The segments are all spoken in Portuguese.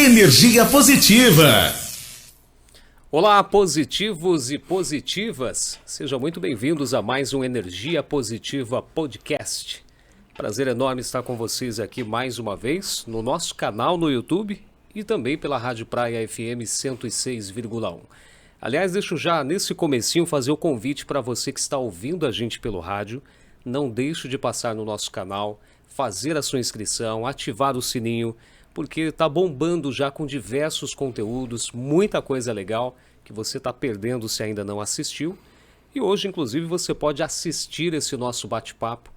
Energia positiva. Olá, positivos e positivas. Sejam muito bem-vindos a mais um Energia Positiva Podcast. Prazer enorme estar com vocês aqui mais uma vez no nosso canal no YouTube e também pela Rádio Praia FM 106,1. Aliás, deixo já nesse comecinho fazer o convite para você que está ouvindo a gente pelo rádio. Não deixe de passar no nosso canal, fazer a sua inscrição, ativar o sininho, porque está bombando já com diversos conteúdos, muita coisa legal que você está perdendo se ainda não assistiu. E hoje, inclusive, você pode assistir esse nosso bate-papo.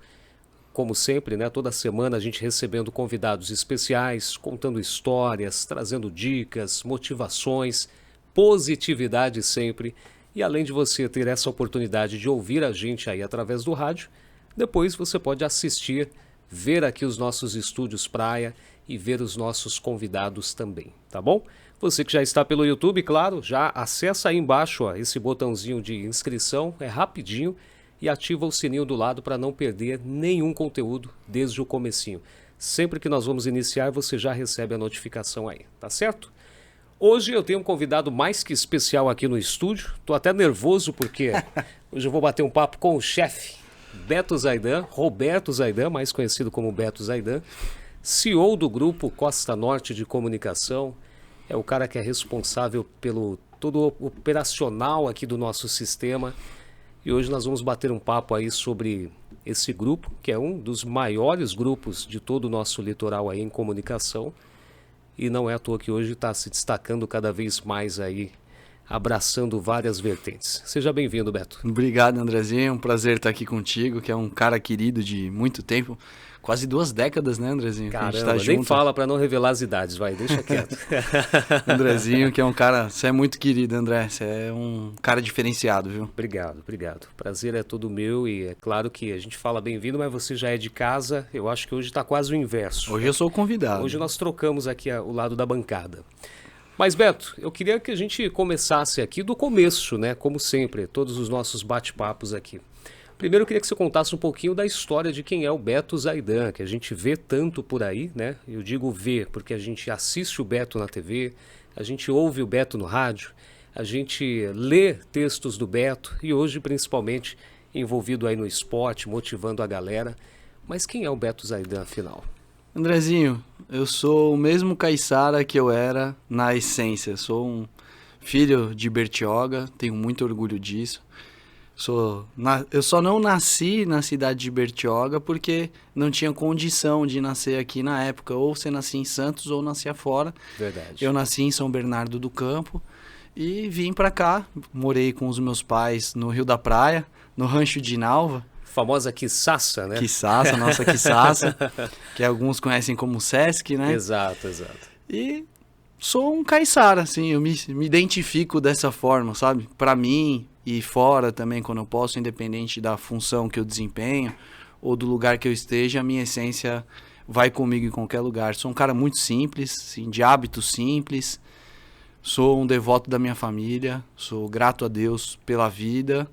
Como sempre, né? Toda semana a gente recebendo convidados especiais, contando histórias, trazendo dicas, motivações, positividade sempre. E além de você ter essa oportunidade de ouvir a gente aí através do rádio, depois você pode assistir, ver aqui os nossos estúdios Praia e ver os nossos convidados também, tá bom? Você que já está pelo YouTube, claro, já acessa aí embaixo ó, esse botãozinho de inscrição, é rapidinho, e ativa o sininho do lado para não perder nenhum conteúdo desde o comecinho. Sempre que nós vamos iniciar, você já recebe a notificação aí, tá certo? Hoje eu tenho um convidado mais que especial aqui no estúdio, tô até nervoso porque hoje eu vou bater um papo com o chefe Beto Zaidan, Roberto Zaidan, mais conhecido como Beto Zaidan, CEO do grupo Costa Norte de Comunicação, é o cara que é responsável pelo todo o operacional aqui do nosso sistema. E hoje nós vamos bater um papo aí sobre esse grupo, que é um dos maiores grupos de todo o nosso litoral aí em comunicação. E não é à toa que hoje está se destacando cada vez mais aí, abraçando várias vertentes. Seja bem-vindo, Beto. Obrigado, Andrezinho. É um prazer estar aqui contigo, que é um cara querido de muito tempo. Quase 2 décadas, né, Andrezinho? Caramba, nem fala para não revelar as idades, vai, deixa quieto. Andrezinho, que é um cara... Você é muito querido, André. Você é um cara diferenciado, viu? Obrigado, obrigado. Prazer é todo meu e é claro que a gente fala bem-vindo, mas você já é de casa. Eu acho que hoje está quase o inverso. Hoje eu sou o convidado. Hoje nós trocamos aqui o lado da bancada. Mas, Beto, eu queria que a gente começasse aqui do começo, né? Como sempre, todos os nossos bate-papos aqui. Primeiro, eu queria que você contasse um pouquinho da história de quem é o Beto Zaidan, que a gente vê tanto por aí, né? Eu digo ver, porque a gente assiste o Beto na TV, a gente ouve o Beto no rádio, a gente lê textos do Beto e hoje, principalmente, envolvido aí no esporte, motivando a galera. Mas quem é o Beto Zaidan, afinal? Andrezinho, eu sou o mesmo caiçara que eu era na essência. Sou um filho de Bertioga, tenho muito orgulho disso. Eu só não nasci na cidade de Bertioga porque não tinha condição de nascer aqui na época. Ou você nascia em Santos ou nascia fora. Verdade. Eu nasci em São Bernardo do Campo e vim pra cá. Morei com os meus pais no Rio da Praia, no Rancho de Nalva. Famosa Quiçaça, né? Quiçaça, nossa Quiçaça, que alguns conhecem como Sesc, né? Exato, exato. E sou um caiçara, assim, eu me identifico dessa forma, sabe? Pra mim e fora também, quando eu posso, independente da função que eu desempenho ou do lugar que eu esteja, a minha essência vai comigo em qualquer lugar. Sou um cara muito simples, assim, de hábitos simples, sou um devoto da minha família, sou grato a Deus pela vida.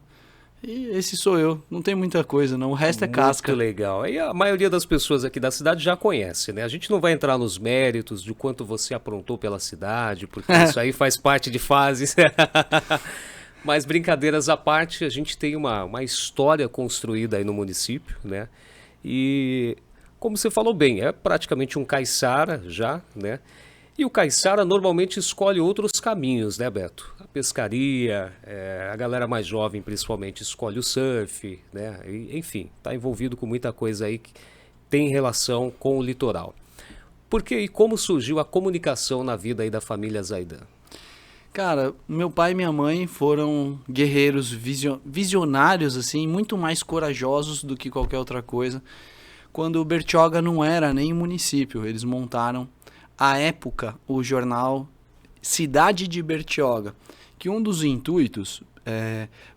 E esse sou eu, não tem muita coisa não, o resto é casca. Muito legal, e a maioria das pessoas aqui da cidade já conhece, né? A gente não vai entrar nos méritos de quanto você aprontou pela cidade, porque isso aí faz parte de fases. Mas brincadeiras à parte, a gente tem uma história construída aí no município, né? E como você falou bem, é praticamente um caiçara já, né? E o caiçara normalmente escolhe outros caminhos, né, Beto? A pescaria, a galera mais jovem principalmente escolhe o surf, né? E, enfim, está envolvido com muita coisa aí que tem relação com o litoral. Por que e como surgiu a comunicação na vida aí da família Zaidan? Cara, meu pai e minha mãe foram guerreiros visionários, assim, muito mais corajosos do que qualquer outra coisa. Quando Bertioga não era nem um município, eles montaram, à época, o jornal Cidade de Bertioga, que um dos intuitos,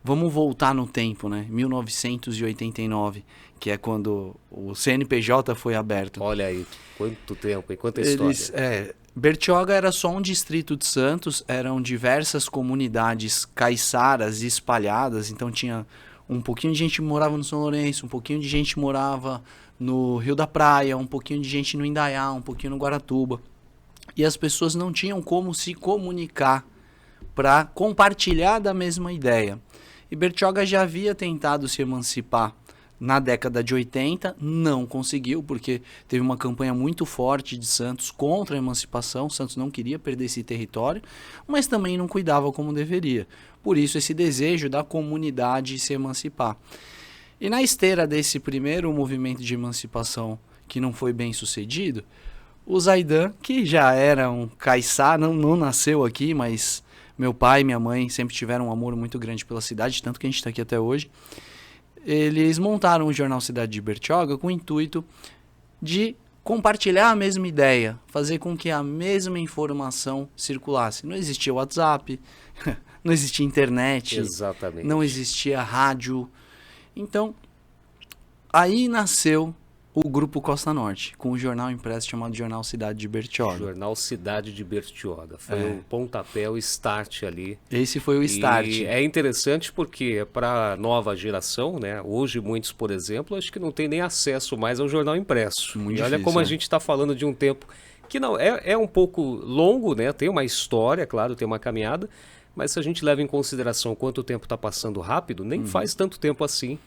vamos voltar no tempo, né? 1989, que é quando o CNPJ foi aberto. Olha aí, quanto tempo e quanta história. Bertioga era só um distrito de Santos, eram diversas comunidades caiçaras espalhadas, então tinha um pouquinho de gente que morava no São Lourenço, um pouquinho de gente que morava no Rio da Praia, um pouquinho de gente no Indaiá, um pouquinho no Guaratuba. e as pessoas não tinham como se comunicar para compartilhar da mesma ideia. E Bertioga já havia tentado se emancipar na década de 80, não conseguiu, porque teve uma campanha muito forte de Santos contra a emancipação. Santos não queria perder esse território, mas também não cuidava como deveria. Por isso, esse desejo da comunidade se emancipar. E na esteira desse primeiro movimento de emancipação que não foi bem sucedido, o Zaidan, que já era um caiçá, não nasceu aqui, mas meu pai e minha mãe sempre tiveram um amor muito grande pela cidade, tanto que a gente está aqui até hoje. Eles montaram o jornal Cidade de Bertioga com o intuito de compartilhar a mesma ideia, fazer com que a mesma informação circulasse. Não existia WhatsApp, não existia internet, Exatamente. não existia rádio. Então, aí nasceu o Grupo Costa Norte, com o jornal impresso chamado Jornal Cidade de Bertioga. Jornal Cidade de Bertioga. Foi o pontapé, o start ali. Esse foi o start. E é interessante porque para a nova geração, né? Hoje muitos, por exemplo, acho que não tem nem acesso mais ao jornal impresso. Muito e olha difícil, como a né? gente está falando de um tempo que não é um pouco longo, né? Tem uma história, claro, tem uma caminhada, mas se a gente leva em consideração quanto o tempo está passando rápido, nem faz tanto tempo assim.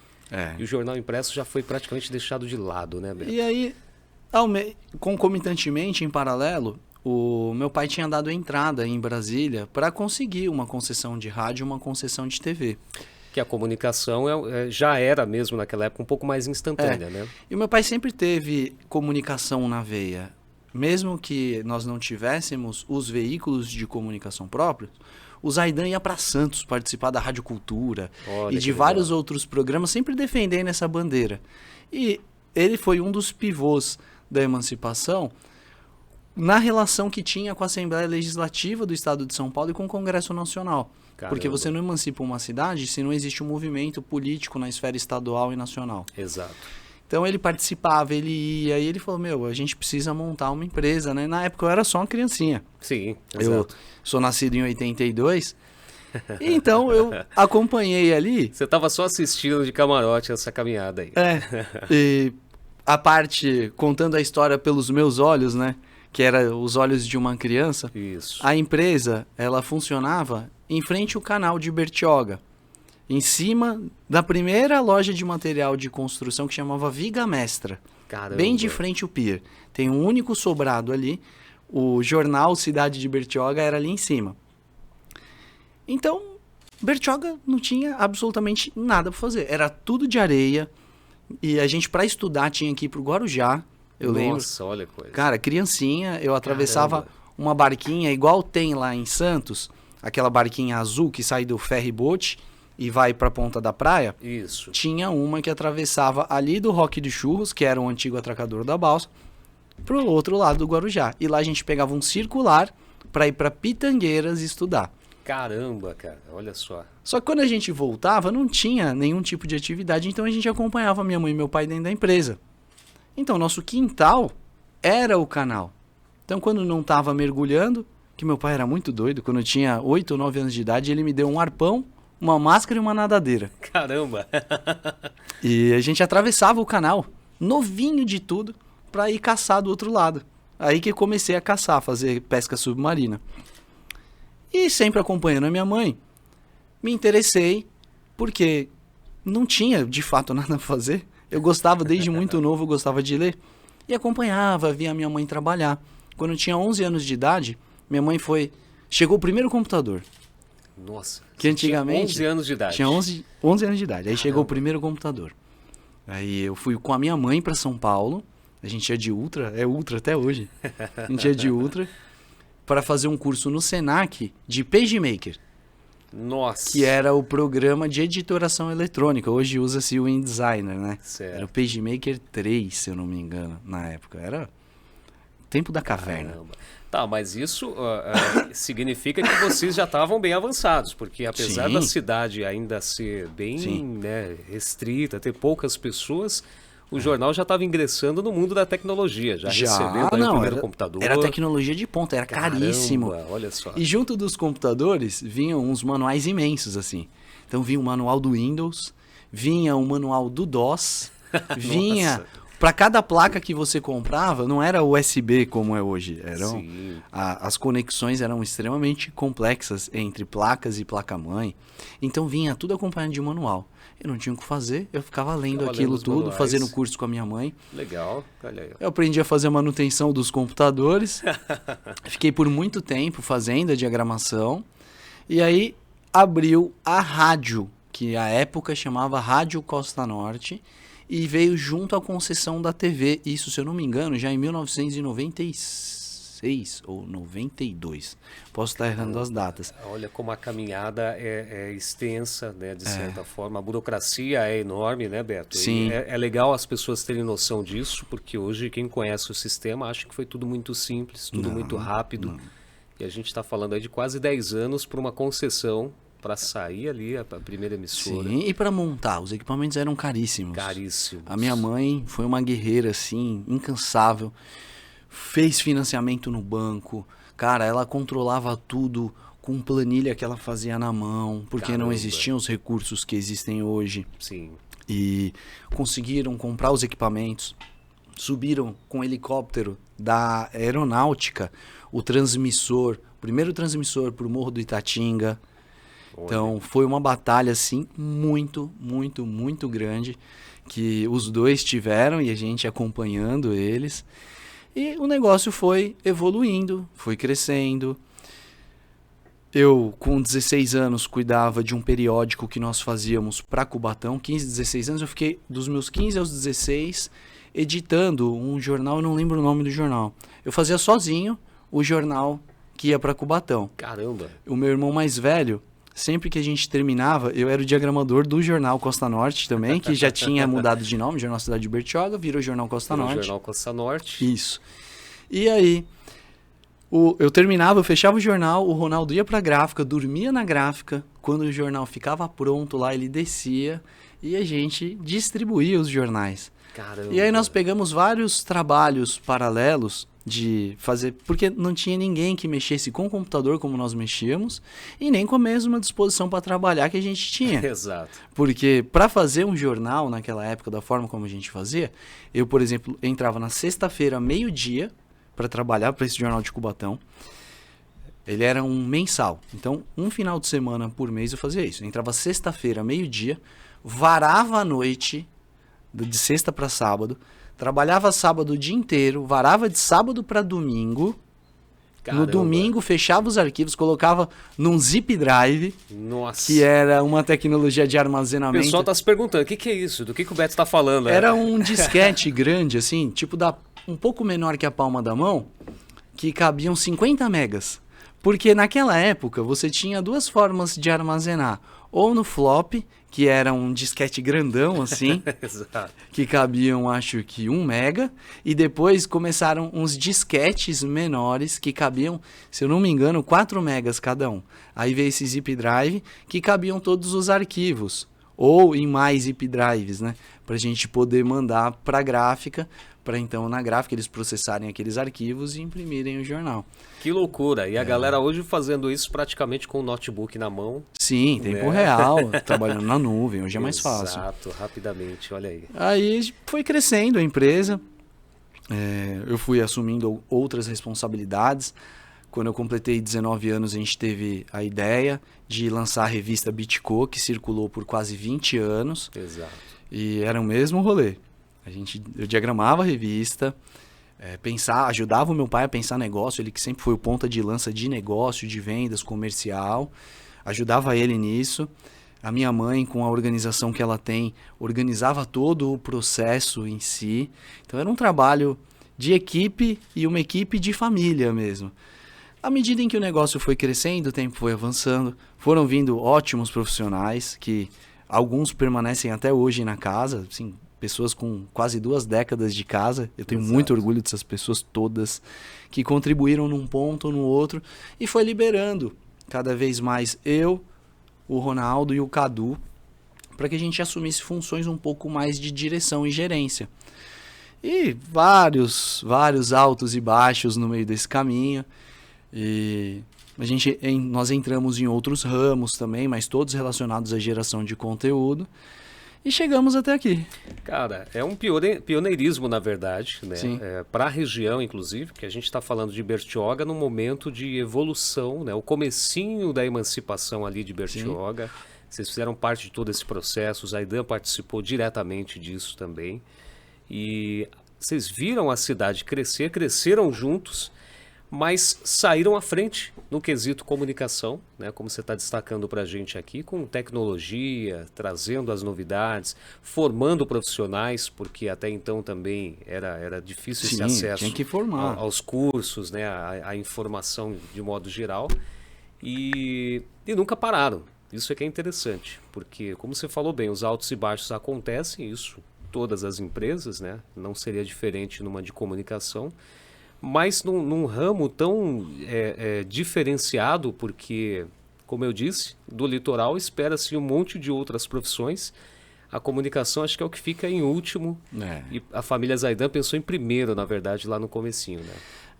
E o jornal impresso já foi praticamente deixado de lado, né, Beto? E aí, concomitantemente, em paralelo, o meu pai tinha dado entrada em Brasília para conseguir uma concessão de rádio e uma concessão de TV. Que a comunicação já era mesmo naquela época um pouco mais instantânea, né? E o meu pai sempre teve comunicação na veia. Mesmo que nós não tivéssemos os veículos de comunicação próprios, o Zaidan ia para Santos participar da Rádio Cultura Olha e que de legal. vários outros programas, sempre defendendo essa bandeira. E ele foi um dos pivôs da emancipação na relação que tinha com a Assembleia Legislativa do Estado de São Paulo e com o Congresso Nacional. Caramba. Porque você não emancipa uma cidade se não existe um movimento político na esfera estadual e nacional. Exato. Então ele participava, ele ia, e ele falou, a gente precisa montar uma empresa, né? Na época eu era só uma criancinha. Sim, Eu exato. sou nascido em 82, então eu acompanhei ali. Você estava só assistindo de camarote essa caminhada aí. E a parte, contando a história pelos meus olhos, né? Que era os olhos de uma criança. Isso. A empresa, ela funcionava em frente ao canal de Bertioga. Em cima da primeira loja de material de construção que chamava Viga Mestra. Caramba. Bem de frente ao pier. Tem um único sobrado ali. O jornal Cidade de Bertioga era ali em cima. Então, Bertioga não tinha absolutamente nada para fazer. Era tudo de areia. E a gente, para estudar, tinha que ir pro Guarujá. Eu lembro. Nossa, olha que coisa. Cara, criancinha, eu atravessava Caramba. uma barquinha igual tem lá em Santos. Aquela barquinha azul que sai do ferry boat e vai pra ponta da praia. Isso. Tinha uma que atravessava ali do Roque de Churros, que era um antigo atracador da balsa, pro outro lado do Guarujá. E lá a gente pegava um circular para ir para Pitangueiras estudar. Caramba, cara, olha só. Só que quando a gente voltava, não tinha nenhum tipo de atividade, então a gente acompanhava minha mãe e meu pai dentro da empresa. Então, nosso quintal era o canal. Então, quando não estava mergulhando, que meu pai era muito doido, quando eu tinha 8 ou 9 anos de idade, ele me deu um arpão, uma máscara e uma nadadeira. Caramba. E a gente atravessava o canal, novinho de tudo, para ir caçar do outro lado. Aí que comecei a caçar, fazer pesca submarina. E sempre acompanhando a minha mãe, me interessei, porque não tinha de fato nada a fazer. Eu gostava, desde muito novo, eu gostava de ler. E acompanhava, via minha mãe trabalhar. Quando eu tinha 11 anos de idade, minha mãe chegou o primeiro computador. Nossa. Que antigamente... Tinha 11 anos de idade. Tinha 11 anos de idade. Aí chegou o primeiro computador. Aí eu fui com a minha mãe para São Paulo. A gente ia de Ultra, é Ultra até hoje. A gente ia de Ultra para fazer um curso no Senac de PageMaker, Nossa. que era o programa de editoração eletrônica. Hoje usa-se o InDesigner, né? Certo. Era o PageMaker 3, se eu não me engano, na época. Era tempo da caverna. Caramba. Tá, mas isso significa que vocês já estavam bem avançados, porque apesar Sim. da cidade ainda ser bem, Sim. né, restrita, ter poucas pessoas, o jornal já estava ingressando no mundo da tecnologia, já recebendo aí o primeiro computador. Era tecnologia de ponta, era caríssimo. Caramba, olha só. E junto dos computadores vinham uns manuais imensos, assim. Então vinha o manual do Windows, vinha o manual do DOS, vinha para cada placa que você comprava, não era USB como é hoje. As conexões eram extremamente complexas entre placas e placa-mãe. Então vinha tudo acompanhado de manual. Eu não tinha o que fazer, eu ficava lendo aquilo tudo, manuais. Fazendo curso com a minha mãe. Legal, olha aí. Eu aprendi a fazer a manutenção dos computadores. Fiquei por muito tempo fazendo a diagramação. E aí abriu a rádio, que à época chamava Rádio Costa Norte, e veio junto à concessão da TV. Isso, se eu não me engano, já em 1996 ou 92. Posso estar errando as datas. Olha como a caminhada é extensa, né, de certa forma. A burocracia é enorme, né, Beto? Sim. É legal as pessoas terem noção disso, porque hoje quem conhece o sistema acha que foi tudo muito simples, tudo muito rápido. Não. E a gente está falando aí de quase 10 anos para uma concessão para sair ali a primeira emissora. Sim, e para montar. Os equipamentos eram caríssimos. Caríssimos. A minha mãe foi uma guerreira, assim, incansável. Fez financiamento no banco. Cara, ela controlava tudo com planilha que ela fazia na mão, porque não existiam os recursos que existem hoje. Sim. E conseguiram comprar os equipamentos. Subiram com helicóptero da aeronáutica o primeiro transmissor para o Morro do Itatinga. Então foi uma batalha assim muito, muito, muito grande que os dois tiveram e a gente acompanhando eles. E o negócio foi evoluindo, foi crescendo. Eu, com 16 anos, cuidava de um periódico que nós fazíamos para Cubatão. 15, 16 anos, eu fiquei dos meus 15 aos 16 editando um jornal, eu não lembro o nome do jornal. Eu fazia sozinho o jornal que ia para Cubatão. Caramba! O meu irmão mais velho, sempre que a gente terminava, eu era o diagramador do jornal Costa Norte também, que já tinha mudado de nome, Jornal Cidade de Bertioga, virou Jornal Costa Norte. Jornal Costa Norte. Isso. E aí, eu terminava, eu fechava o jornal, o Ronaldo ia pra gráfica, dormia na gráfica, quando o jornal ficava pronto lá, ele descia e a gente distribuía os jornais. Caramba. E aí nós pegamos vários trabalhos paralelos de fazer, porque não tinha ninguém que mexesse com o computador como nós mexíamos e nem com a mesma disposição para trabalhar que a gente tinha. Exato. Porque para fazer um jornal naquela época, da forma como a gente fazia, eu, por exemplo, entrava na sexta-feira, meio-dia, para trabalhar para esse jornal de Cubatão. Ele era um mensal. Então, um final de semana por mês eu fazia isso. Eu entrava sexta-feira, meio-dia, varava a noite, de sexta para sábado, trabalhava sábado o dia inteiro, varava de sábado para domingo. Caramba. No domingo, fechava os arquivos, colocava num zip drive. Nossa. Que era uma tecnologia de armazenamento. O pessoal tá se perguntando, o que é isso? Do que o Beto está falando? Né? Era um disquete grande, assim, tipo um pouco menor que a palma da mão, que cabiam 50 megas. Porque naquela época você tinha duas formas de armazenar. Ou no flop, que era um disquete grandão assim, Exato. que cabiam acho que 1 mega. E depois começaram uns disquetes menores que cabiam, se eu não me engano, 4 megas cada um. Aí veio esse zip drive que cabiam todos os arquivos. Ou em mais zip drives, né? Pra gente poder mandar pra gráfica, para então na gráfica eles processarem aqueles arquivos e imprimirem o jornal. Que loucura! E a galera hoje fazendo isso praticamente com o notebook na mão. Sim, tempo real, trabalhando na nuvem, hoje é mais fácil. Exato, rapidamente, olha aí. Aí foi crescendo a empresa, eu fui assumindo outras responsabilidades. Quando eu completei 19 anos, a gente teve a ideia de lançar a revista Bitco, que circulou por quase 20 anos. Exato. E era o mesmo rolê. Eu diagramava a revista, ajudava o meu pai a pensar negócio, ele que sempre foi o ponta de lança de negócio, de vendas, comercial, ajudava ele nisso. A minha mãe, com a organização que ela tem, organizava todo o processo em si. Então era um trabalho de equipe e uma equipe de família mesmo. À medida em que o negócio foi crescendo, o tempo foi avançando, foram vindo ótimos profissionais, que alguns permanecem até hoje na casa, assim, pessoas com quase 2 décadas de casa. Eu tenho muito orgulho dessas pessoas todas, que contribuíram num ponto ou no outro, e foi liberando cada vez mais eu, o Ronaldo e o Cadu, para que a gente assumisse funções um pouco mais de direção e gerência. E vários altos e baixos no meio desse caminho. E nós entramos em outros ramos também, mas todos relacionados à geração de conteúdo. E chegamos até aqui. Cara, é um pioneirismo, na verdade, né? Sim. Para a região, inclusive, que a gente está falando de Bertioga num momento de evolução, né? O comecinho da emancipação ali de Bertioga. Vocês fizeram parte de todo esse processo, o Zaidan participou diretamente disso também. E vocês viram a cidade crescer, cresceram juntos, mas saíram à frente no quesito comunicação, né? Como você está destacando para a gente aqui, com tecnologia, trazendo as novidades, formando profissionais, porque até então também era difícil esse Sim, acesso tinha que formar. aos cursos, né? A informação de modo geral, e nunca pararam. Isso é que é interessante, porque, como você falou bem, os altos e baixos acontecem, isso todas as empresas, né? Não seria diferente numa de comunicação, mas num ramo tão diferenciado, porque, como eu disse, do litoral espera-se um monte de outras profissões. A comunicação acho que é o que fica em último, e a família Zaidan pensou em primeiro, na verdade, lá no comecinho,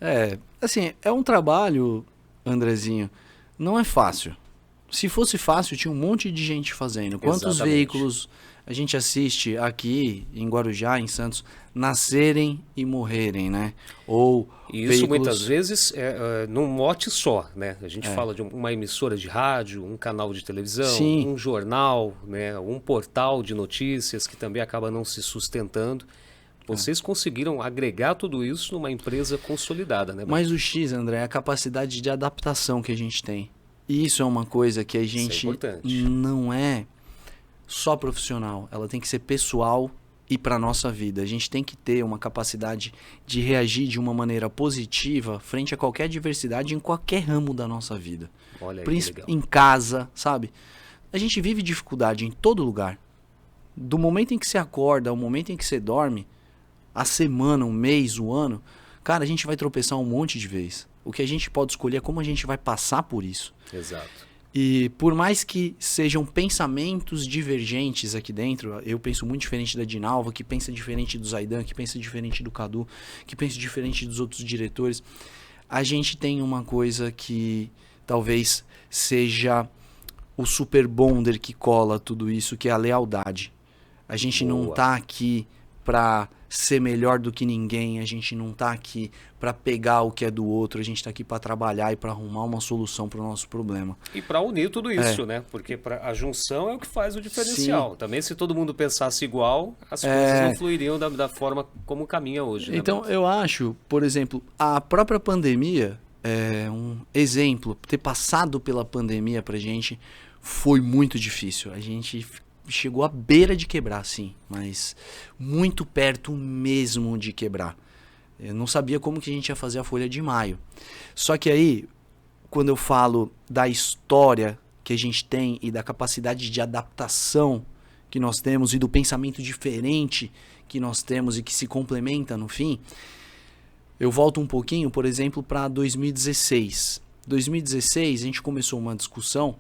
né? Assim, é um trabalho, Andrezinho, não é fácil. Se fosse fácil, tinha um monte de gente fazendo. Quantos Exatamente. veículos a gente assiste aqui em Guarujá, em Santos, nascerem e morrerem, né? Ou E isso veículos... muitas vezes num mote só, né? A gente fala de uma emissora de rádio, um canal de televisão, Sim. um jornal, né? Um portal de notícias que também acaba não se sustentando. Vocês conseguiram agregar tudo isso numa empresa consolidada, né? Mas o X, André, é a capacidade de adaptação que a gente tem. E isso é uma coisa que a gente importante. não é só profissional. Ela tem que ser pessoal e para a nossa vida. A gente tem que ter uma capacidade de reagir de uma maneira positiva frente a qualquer adversidade em qualquer ramo da nossa vida. Olha aí, que legal. Em casa, sabe? A gente vive dificuldade em todo lugar. Do momento em que você acorda ao momento em que você dorme, a semana, o mês, o ano, cara, a gente vai tropeçar um monte de vezes. O que a gente pode escolher é como a gente vai passar por isso. Exato. E por mais que sejam pensamentos divergentes aqui dentro, eu penso muito diferente da Dinalva, que pensa diferente do Zaidan, que pensa diferente do Cadu, que pensa diferente dos outros diretores, a gente tem uma coisa que talvez seja o super bonder que cola tudo isso, que é a lealdade. A gente não Boa. tá aqui pra ser melhor do que ninguém, a gente não tá aqui pra pegar o que é do outro, a gente tá aqui pra trabalhar e pra arrumar uma solução pro nosso problema. E para unir tudo isso, né? Porque a junção é o que faz o diferencial. Também se todo mundo pensasse igual, as coisas não fluiriam da forma como caminha hoje. Né, Então, Beto? eu acho, por exemplo, a própria pandemia é um exemplo. Ter passado pela pandemia pra gente foi muito difícil. A gente chegou à beira de quebrar, sim, mas muito perto mesmo de quebrar. Eu não sabia como que a gente ia fazer a Folha de Maio. Só que aí, quando eu falo da história que a gente tem e da capacidade de adaptação que nós temos e do pensamento diferente que nós temos e que se complementa no fim, eu volto um pouquinho, por exemplo, para 2016. 2016, a gente começou uma discussão,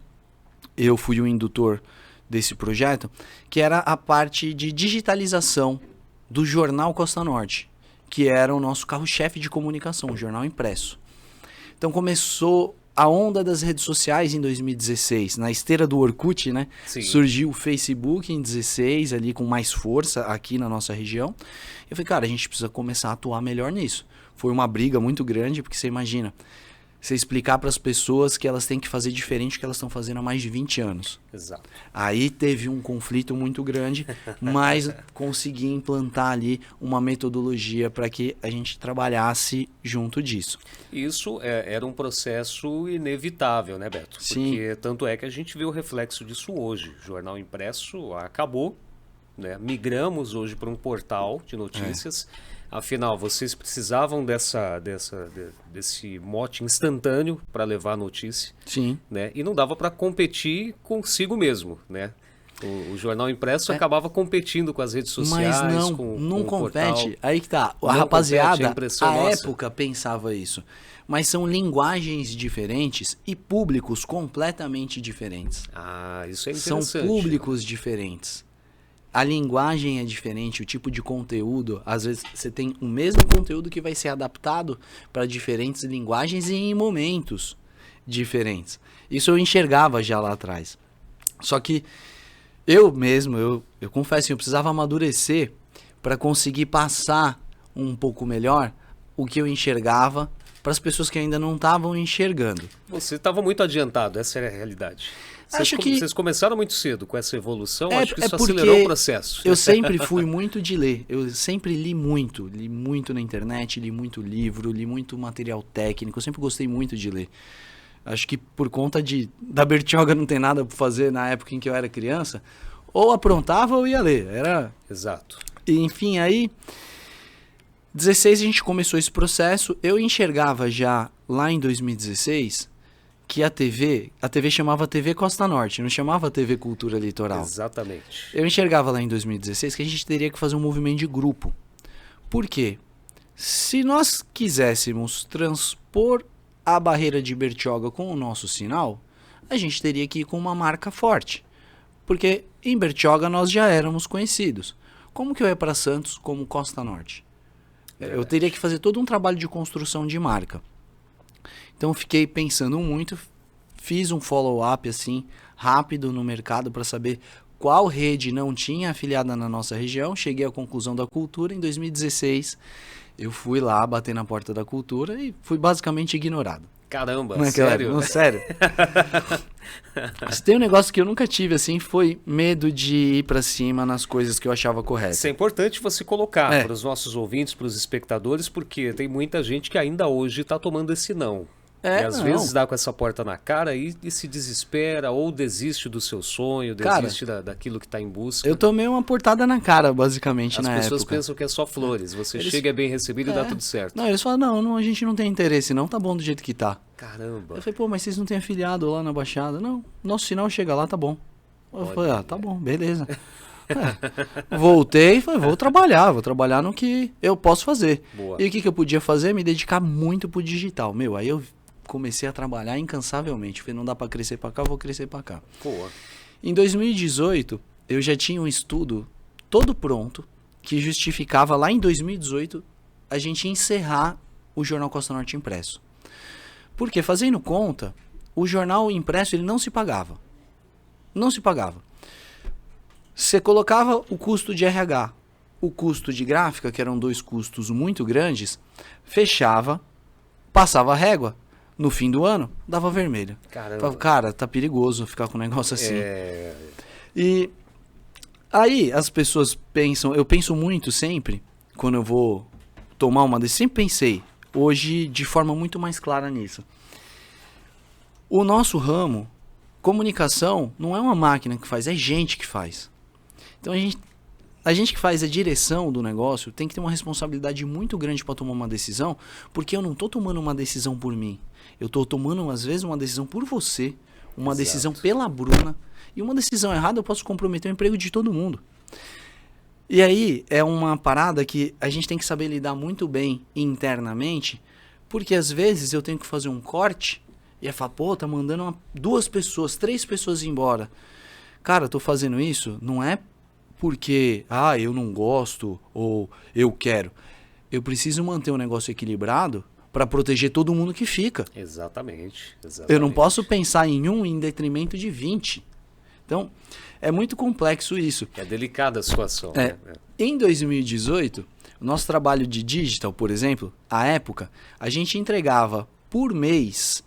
eu fui o indutor desse projeto, que era a parte de digitalização do jornal Costa Norte, que era o nosso carro-chefe de comunicação, o jornal impresso. Então começou a onda das redes sociais em 2016, na esteira do Orkut, né? Sim. Surgiu o Facebook em 16, ali com mais força aqui na nossa região. Eu falei, cara, a gente precisa começar a atuar melhor nisso. Foi uma briga muito grande, porque você imagina, você explicar para as pessoas que elas têm que fazer diferente do que elas estão fazendo há mais de 20 anos. Exato. Aí teve um conflito muito grande, mas consegui implantar ali uma metodologia para que a gente trabalhasse junto disso. Isso era um processo inevitável, né, Beto? Sim. Porque tanto é que a gente vê o reflexo disso hoje. O jornal impresso acabou, né? Migramos hoje para um portal de notícias. Afinal, vocês precisavam desse mote instantâneo para levar a notícia, Sim. né? E não dava para competir consigo mesmo, né? O jornal impresso acabava competindo com as redes sociais, Mas com não o portal. compete. Aí que tá. Não A rapaziada, compete, é impressão à nossa. época pensava isso. Mas são linguagens diferentes e públicos completamente diferentes. Ah, isso é São interessante. públicos diferentes. A linguagem é diferente, o tipo de conteúdo. Às vezes você tem o mesmo conteúdo que vai ser adaptado para diferentes linguagens e em momentos diferentes. Isso eu enxergava já lá atrás. Só que Eu mesmo, eu confesso, eu precisava amadurecer para conseguir passar um pouco melhor o que eu enxergava para as pessoas que ainda não estavam enxergando. Você estava muito adiantado, essa é a realidade. Vocês começaram muito cedo com essa evolução, acho que isso acelerou o processo. Eu sempre fui muito de ler, eu sempre li muito na internet, li muito livro, li muito material técnico, eu sempre gostei muito de ler. Acho que por conta da Bertioga não ter nada para fazer na época em que eu era criança, ou aprontava ou ia ler. Exato. E, enfim, aí, 16 a gente começou esse processo, eu enxergava já lá em 2016... que a TV chamava TV Costa Norte, não chamava TV Cultura Litoral. Exatamente. Eu enxergava lá em 2016 que a gente teria que fazer um movimento de grupo. Por quê? Se nós quiséssemos transpor a barreira de Bertioga com o nosso sinal, a gente teria que ir com uma marca forte. Porque em Bertioga nós já éramos conhecidos. Como que eu ia para Santos como Costa Norte? Eu teria que fazer todo um trabalho de construção de marca. Então fiquei pensando muito, fiz um follow-up assim, rápido no mercado para saber qual rede não tinha afiliada na nossa região. Cheguei à conclusão da Cultura. Em 2016, eu fui lá bater na porta da Cultura e fui basicamente ignorado. Caramba, sério? Não, sério. Se tem um negócio que eu nunca tive, assim, foi medo de ir pra cima nas coisas que eu achava corretas. Isso é importante você colocar para os nossos ouvintes, para os espectadores, porque tem muita gente que ainda hoje está tomando esse não. E às vezes dá com essa porta na cara e se desespera ou desiste do seu sonho, desiste daquilo que está em busca. Eu tomei uma portada na cara, basicamente, na época. As pessoas pensam que é só flores. Você chega, é bem recebido e dá tudo certo. Não, eles falam, não, a gente não tem interesse, não, tá bom do jeito que tá. Caramba. Eu falei, pô, mas vocês não têm afiliado lá na Baixada? Não, nosso sinal chega lá, tá bom. Eu falei, tá bom, beleza. Voltei e falei, vou trabalhar no que eu posso fazer. Boa. E o que eu podia fazer? Me dedicar muito pro digital. Aí eu comecei a trabalhar incansavelmente. Falei, não dá para crescer para cá, eu vou crescer para cá. Boa. Em 2018, eu já tinha um estudo todo pronto que justificava lá em 2018 a gente encerrar o Jornal Costa Norte impresso. Porque, fazendo conta, o jornal impresso ele não se pagava. Não se pagava. Você colocava o custo de RH, o custo de gráfica, que eram dois custos muito grandes, fechava, passava a régua. No fim do ano, dava vermelho. Caramba. Falava, cara, tá perigoso ficar com um negócio assim. E aí as pessoas pensam, eu penso muito sempre, quando eu vou tomar uma decisão, sempre pensei, hoje de forma muito mais clara nisso. O nosso ramo, comunicação, não é uma máquina que faz, é gente que faz. Então a gente que faz a direção do negócio tem que ter uma responsabilidade muito grande para tomar uma decisão, porque eu não tô tomando uma decisão por mim. Eu estou tomando, às vezes, uma decisão por você, uma decisão pela Bruna, e uma decisão errada eu posso comprometer o emprego de todo mundo. E aí é uma parada que a gente tem que saber lidar muito bem internamente, porque às vezes eu tenho que fazer um corte e falar, pô, tá mandando 2 pessoas, 3 pessoas embora. Cara, eu tô fazendo isso, não é porque, eu não gosto ou eu quero. Eu preciso manter o negócio equilibrado para proteger todo mundo que fica. Exatamente. Eu não posso pensar em um em detrimento de 20. Então, é muito complexo isso. É delicada a situação. Né? Em 2018, o nosso trabalho de digital, por exemplo, à época, a gente entregava por mês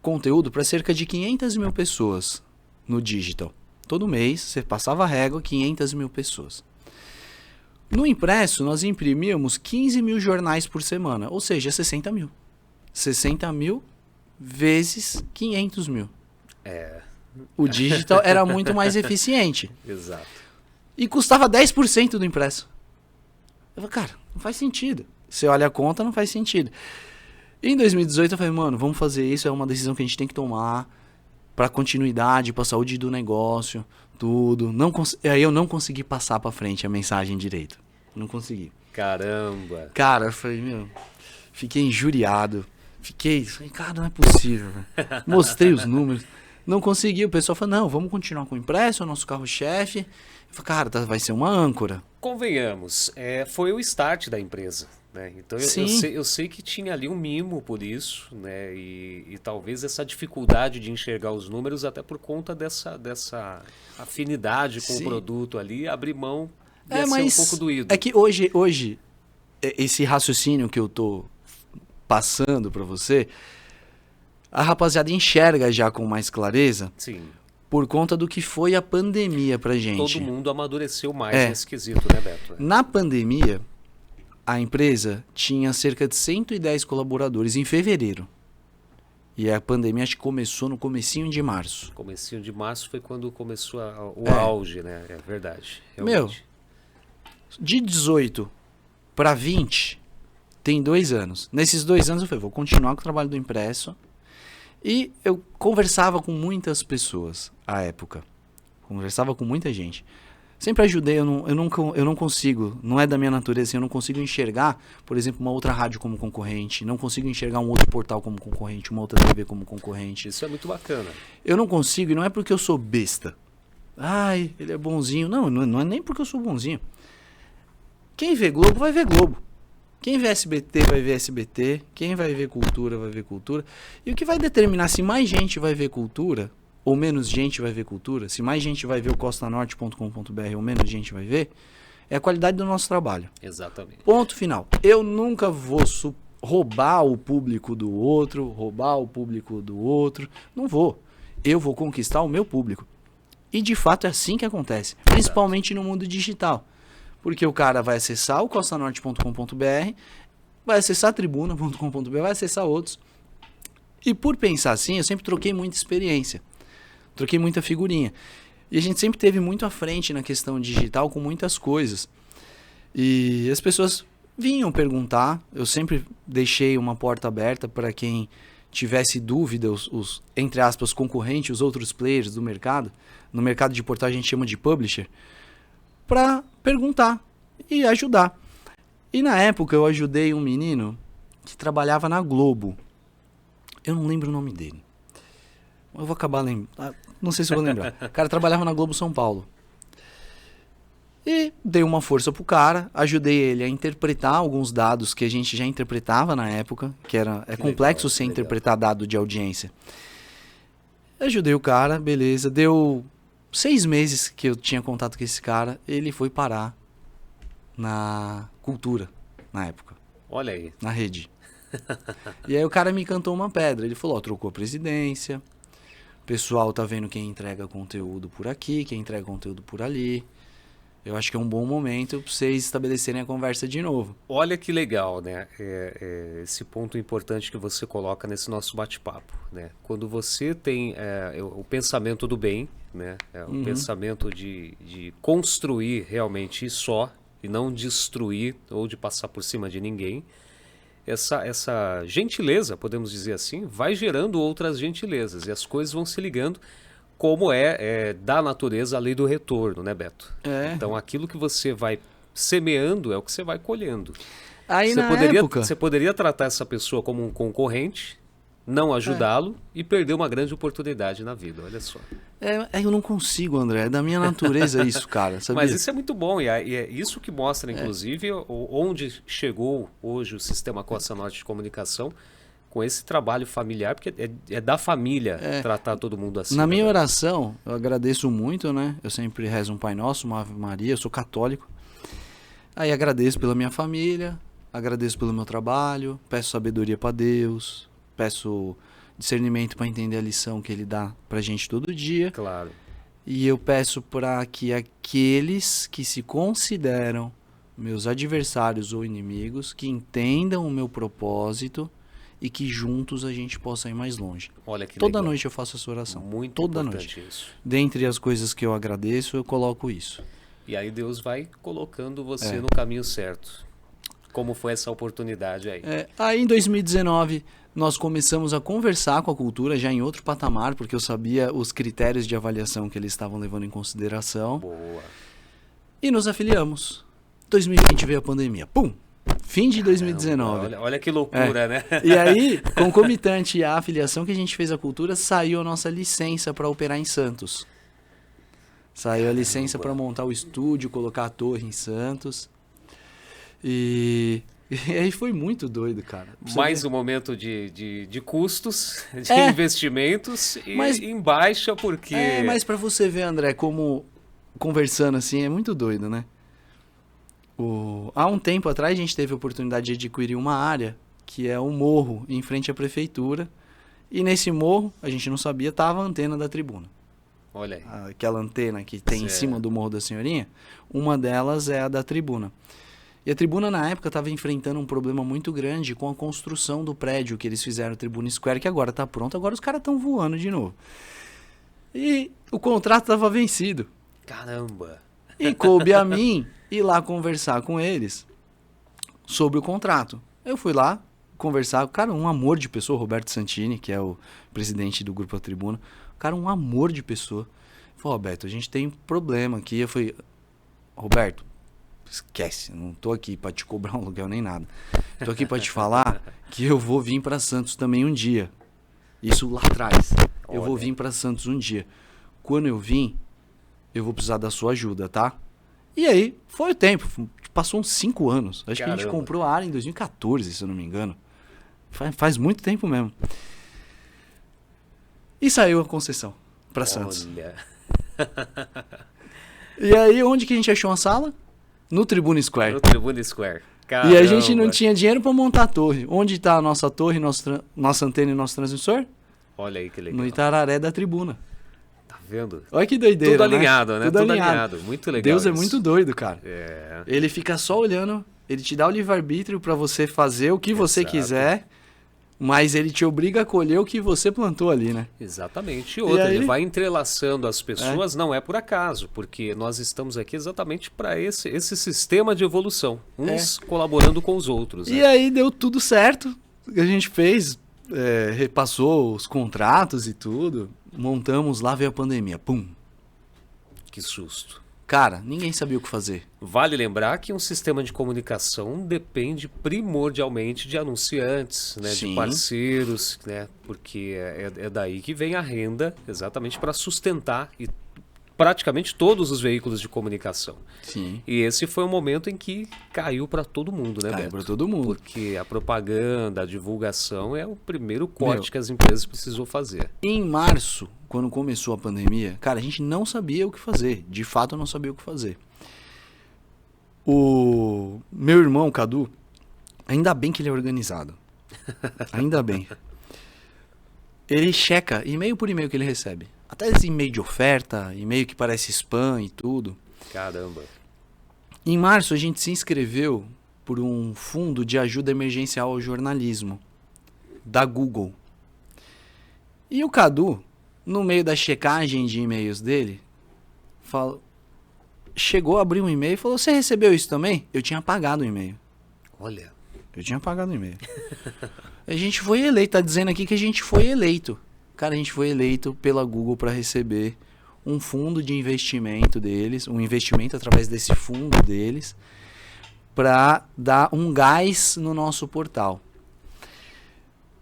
conteúdo para cerca de 500 mil pessoas no digital. Todo mês, você passava a régua, 500 mil pessoas. No impresso, nós imprimíamos 15 mil jornais por semana, ou seja, 60 mil. 60 mil vezes 500 mil. O digital era muito mais eficiente. Exato. E custava 10% do impresso. Eu falei, cara, não faz sentido. Você olha a conta, não faz sentido. Em 2018 eu falei, mano, vamos fazer isso, é uma decisão que a gente tem que tomar para continuidade, para saúde do negócio, tudo. Aí eu não consegui passar para frente a mensagem direito. Não consegui. Caramba. Cara, eu falei, fiquei injuriado. Falei, cara, não é possível. Mostrei os números. Não consegui. O pessoal falou, não, vamos continuar com o impresso, é o nosso carro-chefe. Eu falei, cara, vai ser uma âncora. Convenhamos, foi o start da empresa. né? Então Sim. eu sei que tinha ali um mimo por isso, né? E talvez essa dificuldade de enxergar os números até por conta dessa afinidade com o Sim. produto ali, abrir mão ia ser Mas um pouco doído. é que hoje esse raciocínio que eu tô passando para você, a rapaziada enxerga já com mais clareza Sim, por conta do que foi a pandemia pra gente. todo mundo amadureceu mais É. nesse quesito, né, Beto? Na pandemia, a empresa tinha cerca de 110 colaboradores em fevereiro. E a pandemia acho que começou no comecinho de março. Comecinho de março foi quando começou o É. auge, né? É verdade. Meu, Realmente. de 18 para 20, tem 2 anos. Nesses 2 anos eu falei, vou continuar com o trabalho do impresso. E eu conversava com muitas pessoas à época. Conversava com muita gente. Sempre ajudei, eu não consigo, não é da minha natureza, assim, eu não consigo enxergar, por exemplo, uma outra rádio como concorrente, não consigo enxergar um outro portal como concorrente, uma outra TV como concorrente. Isso é muito bacana. Eu não consigo, e não é porque eu sou besta. Ai, ele é bonzinho. Não é nem porque eu sou bonzinho. Quem vê Globo vai ver Globo. Quem vê SBT vai ver SBT. Quem vai ver cultura vai ver cultura. E o que vai determinar se mais gente vai ver cultura ou menos gente vai ver cultura, se mais gente vai ver o costanorte.com.br ou menos gente vai ver, é a qualidade do nosso trabalho. Exatamente. Ponto final. Eu nunca vou roubar o público do outro, Não vou. Eu vou conquistar o meu público. E de fato é assim que acontece. Principalmente no mundo digital. Porque o cara vai acessar o costanorte.com.br, vai acessar tribuna.com.br, vai acessar outros. E por pensar assim, eu sempre troquei muita experiência. Troquei muita figurinha. E a gente sempre teve muito à frente na questão digital com muitas coisas. E as pessoas vinham perguntar. Eu sempre deixei uma porta aberta para quem tivesse dúvida, os entre aspas, concorrentes, os outros players do mercado. No mercado de portal a gente chama de publisher. Para perguntar e ajudar. E na época eu ajudei um menino que trabalhava na Globo. Eu não lembro o nome dele. Eu vou acabar lembrando. Não sei se eu vou lembrar. O cara trabalhava na Globo São Paulo. E dei uma força pro cara, ajudei ele a interpretar alguns dados que a gente já interpretava na época, que é complexo você interpretar dado de audiência. Ajudei o cara, beleza. Deu 6 meses que eu tinha contato com esse cara, ele foi parar na Cultura, na época. Olha aí. Na rede. E aí o cara me cantou uma pedra. Ele falou, ó, trocou a presidência. O pessoal tá vendo quem entrega conteúdo por aqui, quem entrega conteúdo por ali. Eu acho que é um bom momento pra vocês estabelecerem a conversa de novo. Olha que legal, né? Esse ponto importante que você coloca nesse nosso bate-papo, né? Quando você tem o pensamento do bem, né? O pensamento de construir realmente só e não destruir ou de passar por cima de ninguém, essa gentileza, podemos dizer assim, vai gerando outras gentilezas e as coisas vão se ligando, como da natureza a lei do retorno, né, Beto? Então aquilo que você vai semeando é o que você vai colhendo. Aí Você poderia tratar essa pessoa como um concorrente, não ajudá-lo e perder uma grande oportunidade na vida, olha só. Eu não consigo, André, é da minha natureza isso, cara, sabia? Mas isso é muito bom e é isso que mostra, inclusive, onde chegou hoje o Sistema Costa Norte de Comunicação com esse trabalho familiar, porque é da família tratar todo mundo assim. Na minha oração, eu agradeço muito, né? Eu sempre rezo um Pai Nosso, uma Ave Maria, eu sou católico. Aí agradeço pela minha família, agradeço pelo meu trabalho, peço sabedoria para Deus, peço discernimento para entender a lição que Ele dá pra gente todo dia. Claro. E eu peço para que aqueles que se consideram meus adversários ou inimigos, que entendam o meu propósito e que juntos a gente possa ir mais longe. Olha que Toda legal. noite eu faço essa oração. Muito Toda importante noite. isso. Dentre as coisas que eu agradeço, eu coloco isso. E aí Deus vai colocando você no caminho certo. Como foi essa oportunidade aí? Aí em 2019 nós começamos a conversar com a Cultura já em outro patamar, porque eu sabia os critérios de avaliação que eles estavam levando em consideração. Boa. E nos afiliamos. 2020 veio a pandemia. Pum! Fim de 2019. Olha que loucura, né? E aí, concomitante à afiliação que a gente fez à Cultura, saiu a nossa licença para operar em Santos. Saiu a licença para montar o estúdio, colocar a torre em Santos. E E aí foi muito doido, cara. Mais um momento de custos, de É. investimentos e Mas- em baixa porque... Mas pra você ver, André, como conversando assim é muito doido, né? Há um tempo atrás a gente teve a oportunidade de adquirir uma área que é um morro em frente à prefeitura. E nesse morro, a gente não sabia, tava a antena da tribuna. Olha aí. Aquela antena que tem em Certo. cima do Morro da Senhorinha, uma delas é a da tribuna. E a tribuna, na época, estava enfrentando um problema muito grande com a construção do prédio que eles fizeram, Tribuna Square, que agora está pronto, agora os caras estão voando de novo. E o contrato estava vencido. Caramba. E coube a mim ir lá conversar com eles sobre o contrato. Eu fui lá conversar, cara, um amor de pessoa, Roberto Santini, que é o presidente do Grupo A Tribuna. Cara, um amor de pessoa. Falei, Roberto, a gente tem um problema aqui. Eu falei, Roberto, esquece, não tô aqui pra te cobrar um aluguel nem nada. Tô aqui pra te falar que eu vou vir pra Santos também um dia. Isso lá atrás. Eu vou Olha. vir pra Santos um dia. Quando eu vim, eu vou precisar da sua ajuda, tá? E aí, foi o tempo. Passou uns 5 anos. Acho que a gente Caramba. comprou a área em 2014, se eu não me engano. Faz muito tempo mesmo. E saiu a concessão pra Santos. Olha. E aí, onde que a gente achou uma sala? No Tribuna Square. No Tribuna Square. E a gente não Caramba. tinha dinheiro pra montar a torre. Onde tá a nossa torre, nossa antena e nosso transmissor? Olha aí que legal. No Itararé da Tribuna. Tá vendo? Olha que doideira, Tudo alinhado, né? Tudo Tudo alinhado. alinhado. Muito legal Deus é isso. muito doido, cara. É. Ele fica só olhando, ele te dá o livre-arbítrio pra você fazer o que você Exato. quiser, mas ele te obriga a colher o que você plantou ali, né? Exatamente. E outra, aí? ele vai entrelaçando as pessoas, não é por acaso, porque nós estamos aqui exatamente para esse sistema de evolução, uns colaborando com os outros. E né? aí deu tudo certo, a gente fez, repassou os contratos e tudo, montamos, lá veio a pandemia, pum. Que susto. Cara, ninguém sabia o que fazer. Vale lembrar que um sistema de comunicação depende primordialmente de anunciantes, né, de Sim. parceiros, né, porque é daí que vem a renda exatamente para sustentar e praticamente todos os veículos de comunicação. Sim. E esse foi um momento em que caiu para todo mundo, né, Caiu Beto? pra todo mundo. Porque a propaganda, a divulgação é o primeiro corte que as empresas precisou fazer. Em março, quando começou a pandemia, cara, a gente não sabia o que fazer. De fato, eu não sabia o que fazer. O meu irmão, o Cadu, ainda bem que ele é organizado. Ainda bem. Ele checa e-mail por e-mail que ele recebe. Até esse e-mail de oferta, e-mail que parece spam e tudo. Caramba. Em março, a gente se inscreveu por um fundo de ajuda emergencial ao jornalismo da Google. E o Cadu, no meio da checagem de e-mails dele, chegou, abriu um e-mail e falou: "Você recebeu isso também?" Eu tinha apagado o e-mail. Olha. Eu tinha apagado o e-mail. A gente foi eleito, tá dizendo aqui que a gente foi eleito. Cara, a gente foi eleito pela Google para receber um fundo de investimento deles, um investimento através desse fundo deles, para dar um gás no nosso portal.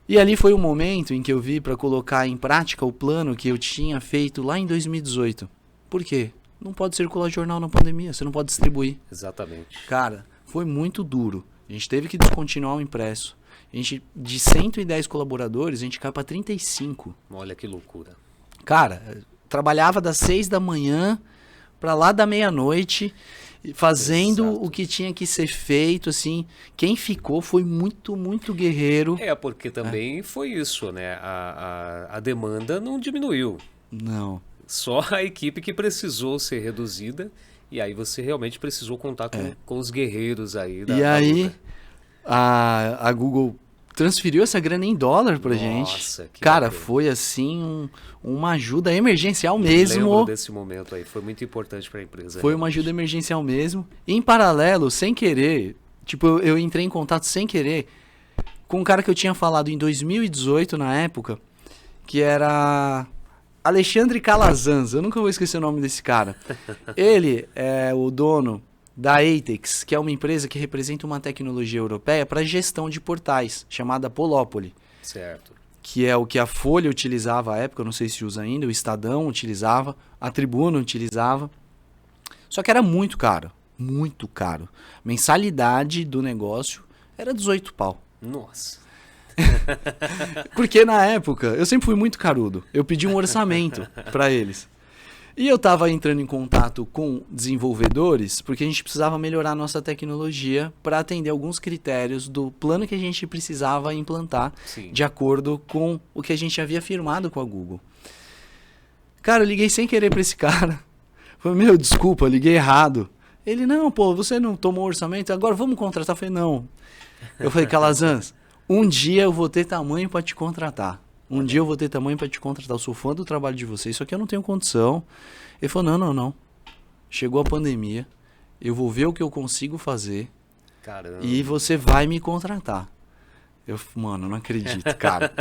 E ali foi o momento em que eu vi para colocar em prática o plano que eu tinha feito lá em 2018. Por quê? Não pode circular jornal na pandemia, você não pode distribuir. Exatamente. Cara, foi muito duro. A gente teve que descontinuar o impresso. A gente, de 110 colaboradores, a gente caiu para 35. Olha que loucura. Cara, trabalhava das 6 da manhã para lá da meia-noite, fazendo Exato. o que tinha que ser feito, assim. Quem ficou foi muito, muito guerreiro. É, porque também foi isso, né? A demanda não diminuiu. Não. Só a equipe que precisou ser reduzida. E aí você realmente precisou contar com os guerreiros aí da E aí, luta. a Google transferiu essa grana em dólar pra gente. Nossa, que Cara, bacana. foi assim uma ajuda emergencial Lembro mesmo. desse momento aí, foi muito importante para a empresa. Foi uma ajuda emergencial mesmo. Em paralelo, sem querer, tipo, eu entrei em contato sem querer com um cara que eu tinha falado em 2018 na época, que era Alexandre Calazans. Eu nunca vou esquecer o nome desse cara. Ele é o dono da Atex, que é uma empresa que representa uma tecnologia europeia para gestão de portais, chamada Polópoly, Certo. que é o que a Folha utilizava à época, eu não sei se usa ainda, o Estadão utilizava, a Tribuna utilizava. Só que era muito caro, muito caro. Mensalidade do negócio Era 18 pau. Nossa. Porque na época, eu sempre fui muito carudo. Eu pedi um orçamento para eles. E eu estava entrando em contato com desenvolvedores porque a gente precisava melhorar a nossa tecnologia para atender alguns critérios do plano que a gente precisava implantar. Sim. De acordo com o que a gente havia firmado com a Google. Cara, eu liguei sem querer para esse cara. Falei, meu, desculpa, eu liguei errado. Ele, não, pô, você não tomou orçamento, agora vamos contratar. Eu falei, não. Eu falei, Calazans, um dia eu vou ter tamanho para te contratar. Um dia eu vou ter tamanho para te contratar. Eu sou fã do trabalho de vocês, só que eu não tenho condição. Ele falou, não. Chegou a pandemia, eu vou ver o que eu consigo fazer. Caramba. E você vai me contratar. Eu, mano, não acredito, cara.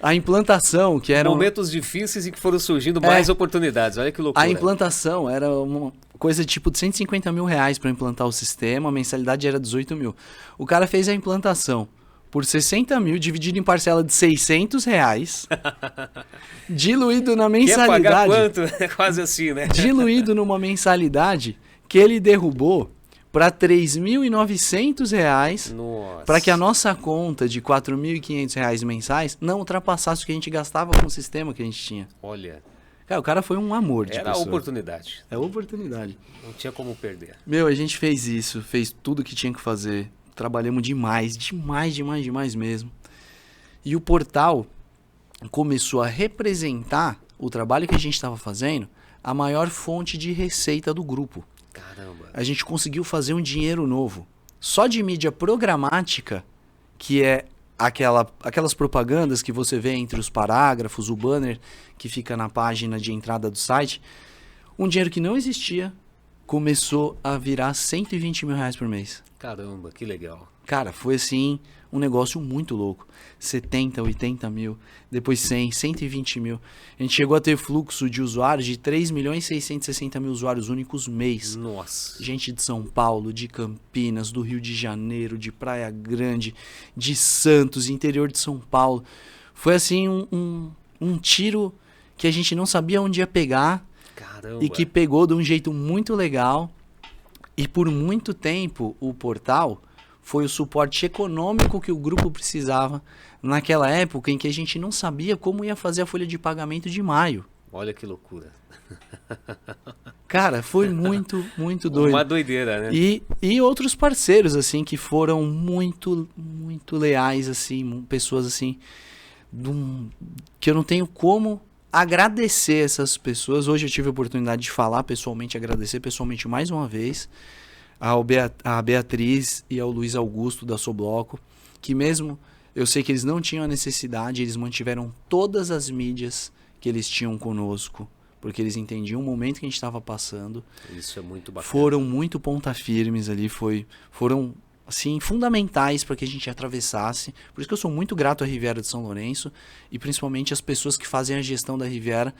A implantação, que era... Momentos difíceis em que foram surgindo mais oportunidades. Olha que loucura. A implantação era uma coisa tipo de 150 mil reais para implantar o sistema, a mensalidade era 18 mil. O cara fez a implantação por 60 mil, dividido em parcela de 600 reais, diluído na mensalidade... Quer pagar quanto? É quase assim, né? Diluído numa mensalidade que ele derrubou para R$ 3.900 para que a nossa conta de R$ 4.500 mensais não ultrapassasse o que a gente gastava com o sistema que a gente tinha. Olha. Cara, o cara foi um amor de pessoa. Era a oportunidade. É a oportunidade. Não tinha como perder. Meu, a gente fez isso, fez tudo que tinha que fazer. Trabalhamos demais mesmo. E o portal começou a representar o trabalho que a gente estava fazendo, a maior fonte de receita do grupo. Caramba. A gente conseguiu fazer um dinheiro novo. Só de mídia programática, que é aquelas propagandas que você vê entre os parágrafos, o banner que fica na página de entrada do site, um dinheiro que não existia começou a virar 120 mil reais por mês. Caramba, que legal. Cara, foi assim um negócio muito louco. 70, 80 mil, depois 100, 120 mil. A gente chegou a ter fluxo de usuários de 3.660.000 usuários únicos mês. Nossa. Gente de São Paulo, de Campinas, do Rio de Janeiro, de Praia Grande, de Santos, interior de São Paulo. Foi assim um tiro que a gente não sabia onde ia pegar. Caramba. E que pegou de um jeito muito legal. E por muito tempo o portal foi o suporte econômico que o grupo precisava naquela época em que a gente não sabia como ia fazer a folha de pagamento de maio. Olha que loucura. Cara, foi muito doido. Uma doideira, né? E outros parceiros, assim, que foram muito leais, assim, pessoas, assim, que eu não tenho como agradecer essas pessoas. Hoje eu tive a oportunidade de falar pessoalmente, agradecer pessoalmente mais uma vez a Beatriz e ao Luiz Augusto da Sobloco, que mesmo eu sei que eles não tinham a necessidade, eles mantiveram todas as mídias que eles tinham conosco, porque eles entendiam o momento que a gente estava passando. Isso é muito bacana. Foram muito ponta firmes ali, foram assim, fundamentais para que a gente atravessasse. Por isso que eu sou muito grato à Riviera de São Lourenço e principalmente às pessoas que fazem a gestão da Riviera,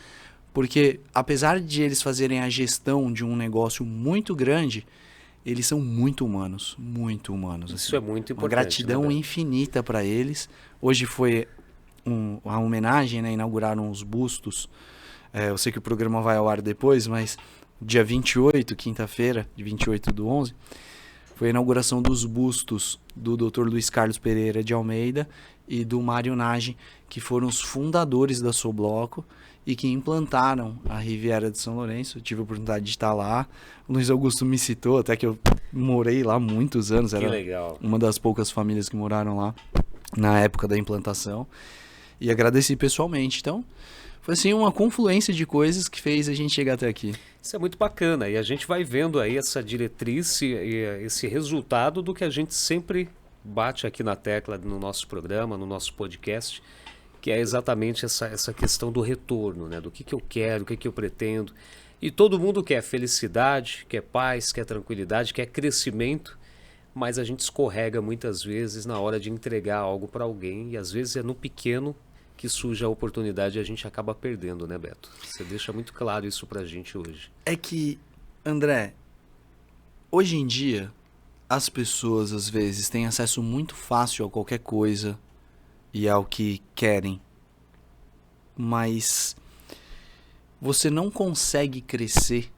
porque apesar de eles fazerem a gestão de um negócio muito grande, eles são muito humanos. Isso assim. é muito importante. Uma gratidão infinita para eles. Hoje foi a homenagem, né? Inauguraram os bustos. Eu sei que o programa vai ao ar depois, mas dia 28, quinta-feira, de 28/11, foi a inauguração dos bustos do Dr. Luiz Carlos Pereira de Almeida e do Mário Nage, que foram os fundadores da Sobloco e que implantaram a Riviera de São Lourenço. Eu tive a oportunidade de estar lá. O Luiz Augusto me citou, até que eu morei lá muitos anos. Era legal. Uma das poucas famílias que moraram lá na época da implantação. E agradeci pessoalmente. Então, foi assim uma confluência de coisas que fez a gente chegar até aqui. Isso é muito bacana e a gente vai vendo aí essa diretriz e esse resultado do que a gente sempre bate aqui na tecla no nosso programa, no nosso podcast, que é exatamente essa questão do retorno, né? Do que eu quero, o que eu pretendo. E todo mundo quer felicidade, quer paz, quer tranquilidade, quer crescimento, mas a gente escorrega muitas vezes na hora de entregar algo para alguém e às vezes é no pequeno que surge a oportunidade e a gente acaba perdendo, né, Beto? Você deixa muito claro isso pra gente hoje. É que, André, hoje em dia, as pessoas, às vezes, têm acesso muito fácil a qualquer coisa e ao que querem. Mas você não consegue crescer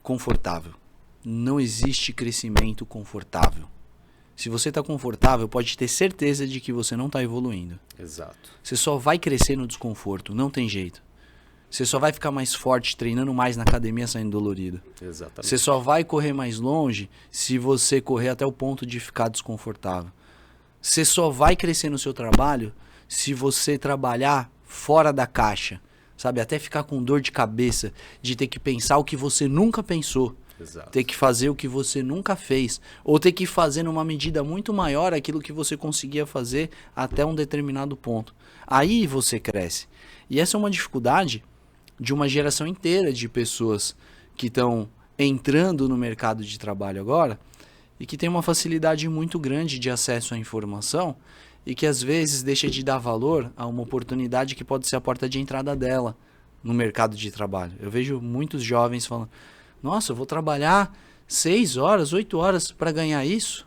confortável. Não existe crescimento confortável. Se você está confortável, pode ter certeza de que você não está evoluindo. Exato. Você só vai crescer no desconforto, não tem jeito. Você só vai ficar mais forte, treinando mais na academia, saindo dolorido. Exatamente. Você só vai correr mais longe se você correr até o ponto de ficar desconfortável. Você só vai crescer no seu trabalho se você trabalhar fora da caixa. Sabe? Até ficar com dor de cabeça, de ter que pensar o que você nunca pensou. Exato. Ter que fazer o que você nunca fez. Ou ter que fazer numa medida muito maior aquilo que você conseguia fazer até um determinado ponto. Aí você cresce. E essa é uma dificuldade de uma geração inteira de pessoas que estão entrando no mercado de trabalho agora e que tem uma facilidade muito grande de acesso à informação e que às vezes deixa de dar valor a uma oportunidade que pode ser a porta de entrada dela no mercado de trabalho. Eu vejo muitos jovens falando, nossa, eu vou trabalhar 6 horas, 8 horas para ganhar isso?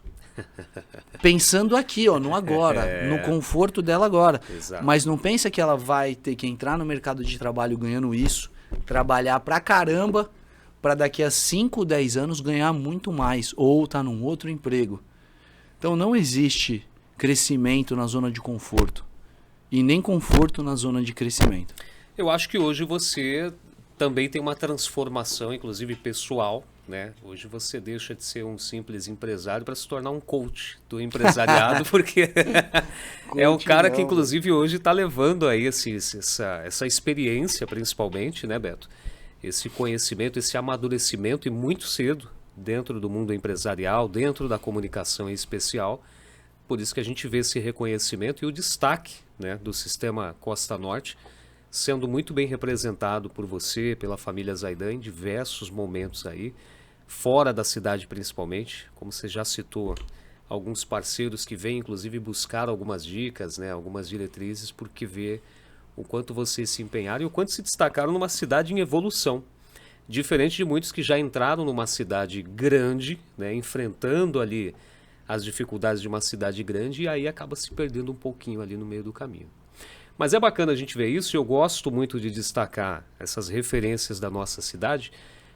Pensando aqui, ó, no agora, no conforto dela agora. Exato. Mas não pensa que ela vai ter que entrar no mercado de trabalho ganhando isso, trabalhar pra caramba, para daqui a 5, 10 anos ganhar muito mais, ou tá num outro emprego. Então não existe crescimento na zona de conforto, e nem conforto na zona de crescimento. Eu acho que hoje você também tem uma transformação, inclusive pessoal, né? Hoje você deixa de ser um simples empresário para se tornar um coach do empresariado, porque é o cara que inclusive hoje está levando aí essa experiência principalmente, né, Beto? Esse conhecimento, esse amadurecimento e muito cedo dentro do mundo empresarial, dentro da comunicação em especial. Por isso que a gente vê esse reconhecimento e o destaque, né, do sistema Costa Norte sendo muito bem representado por você, pela família Zaidan, em diversos momentos aí, fora da cidade principalmente, como você já citou, alguns parceiros que vêm inclusive buscar algumas dicas, né, algumas diretrizes, porque vê o quanto vocês se empenharam e o quanto se destacaram numa cidade em evolução. Diferente de muitos que já entraram numa cidade grande, né, enfrentando ali as dificuldades de uma cidade grande e aí acaba se perdendo um pouquinho ali no meio do caminho. Mas é bacana a gente ver isso e eu gosto muito de destacar essas referências da nossa cidade.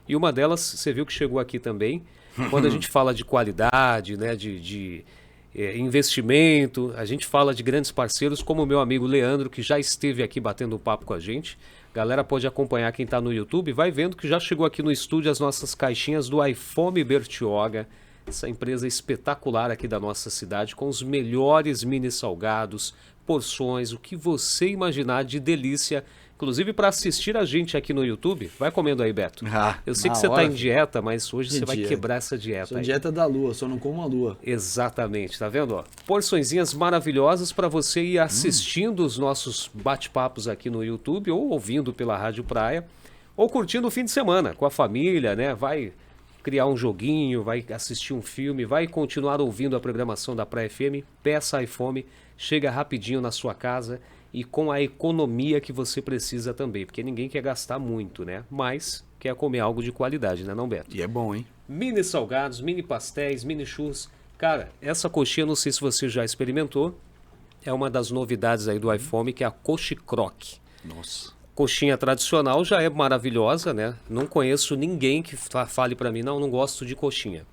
E uma delas, você viu que chegou aqui também, quando a gente fala de qualidade, né, de investimento, a gente fala de grandes parceiros como o meu amigo Leandro, que já esteve aqui batendo um papo com a gente. Galera pode acompanhar quem está no YouTube, vai vendo que já chegou aqui no estúdio as nossas caixinhas do iFome Bertioga, essa empresa espetacular aqui da nossa cidade, com os melhores mini salgados, porções, o que você imaginar de delícia, inclusive para assistir a gente aqui no YouTube. Vai comendo aí, Beto. Eu sei que você está em dieta, mas hoje você vai quebrar essa dieta. Sou dieta da lua, só não como a lua. Exatamente, tá vendo? Ó, porçõezinhas maravilhosas para você ir assistindo os nossos bate-papos aqui no YouTube ou ouvindo pela Rádio Praia ou curtindo o fim de semana com a família, né? Vai criar um joguinho, vai assistir um filme, vai continuar ouvindo a programação da Praia FM, peça iFome, chega rapidinho na sua casa e com a economia que você precisa também, porque ninguém quer gastar muito, né? Mas quer comer algo de qualidade, né, não, Beto? E é bom, hein? Mini salgados, mini pastéis, mini churros. Cara, essa coxinha, não sei se você já experimentou, é uma das novidades aí do iFome, que é a coxicroque. Nossa. Coxinha tradicional já é maravilhosa, né? Não conheço ninguém que fale pra mim, não gosto de coxinha.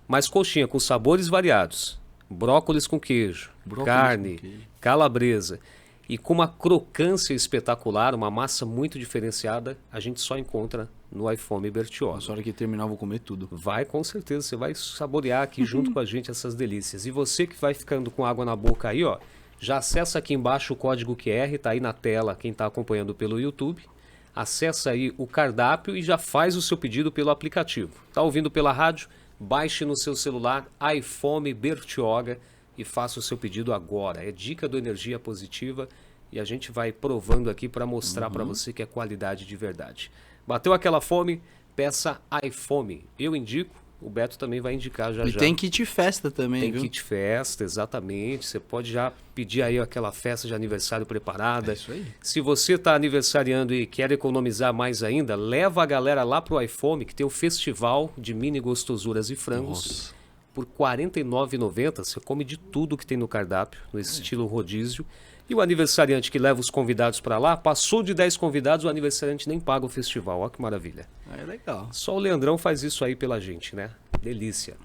Mas coxinha com sabores variados, brócolis com queijo, carne, calabresa e com uma crocância espetacular, uma massa muito diferenciada, a gente só encontra no iFome Bertioga. Na hora que terminar eu vou comer tudo. Vai, com certeza, você vai saborear aqui junto com a gente essas delícias. E você que vai ficando com água na boca aí, ó, já acessa aqui embaixo o código QR, tá aí na tela quem está acompanhando pelo YouTube. Acessa aí o cardápio e já faz o seu pedido pelo aplicativo. Tá ouvindo pela rádio? Baixe no seu celular iFome Bertioga e faça o seu pedido agora. É dica do Energia Positiva e a gente vai provando aqui para mostrar para você que é qualidade de verdade. Bateu aquela fome? Peça iFome. Eu indico. O Beto também vai indicar já. E tem kit festa também, tem viu? Kit festa, exatamente. Você pode já pedir aí aquela festa de aniversário preparada. É isso aí. Se você está aniversariando e quer economizar mais ainda, leva a galera lá pro iFome, que tem o festival de mini gostosuras e frangos. Nossa. Por R$ 49,90, você come de tudo que tem no cardápio, no estilo rodízio. E o aniversariante que leva os convidados para lá, passou de 10 convidados, o aniversariante nem paga o festival. Olha que maravilha. É legal. Só o Leandrão faz isso aí pela gente, né? Delícia.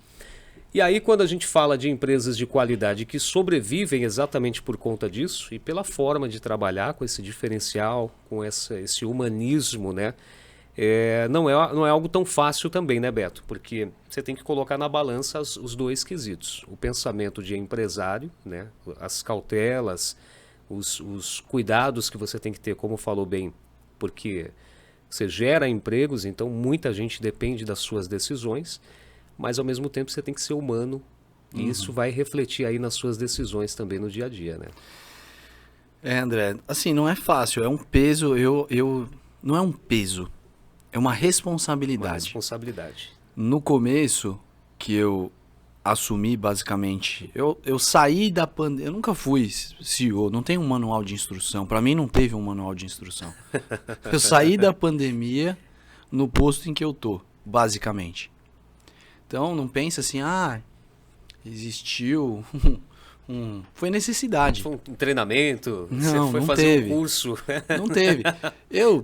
E aí, quando a gente fala de empresas de qualidade que sobrevivem exatamente por conta disso e pela forma de trabalhar com esse diferencial, com esse humanismo, né? Não é algo tão fácil também, né, Beto? Porque você tem que colocar na balança os dois quesitos. O pensamento de empresário, né? As cautelas, os cuidados que você tem que ter, como falou bem, porque você gera empregos, então muita gente depende das suas decisões, mas ao mesmo tempo você tem que ser humano e isso vai refletir aí nas suas decisões também no dia a dia, né? André, assim, não é fácil, é um peso, não é um peso, é uma responsabilidade. Uma responsabilidade. No começo, que eu assumi basicamente, eu saí da pandemia, eu nunca fui CEO, não tem um manual de instrução, para mim não teve um manual de instrução. Eu saí da pandemia no posto em que eu tô, basicamente. Então não pensa assim, existiu foi necessidade. Foi um treinamento, não, você foi não fazer teve. um curso. Não teve.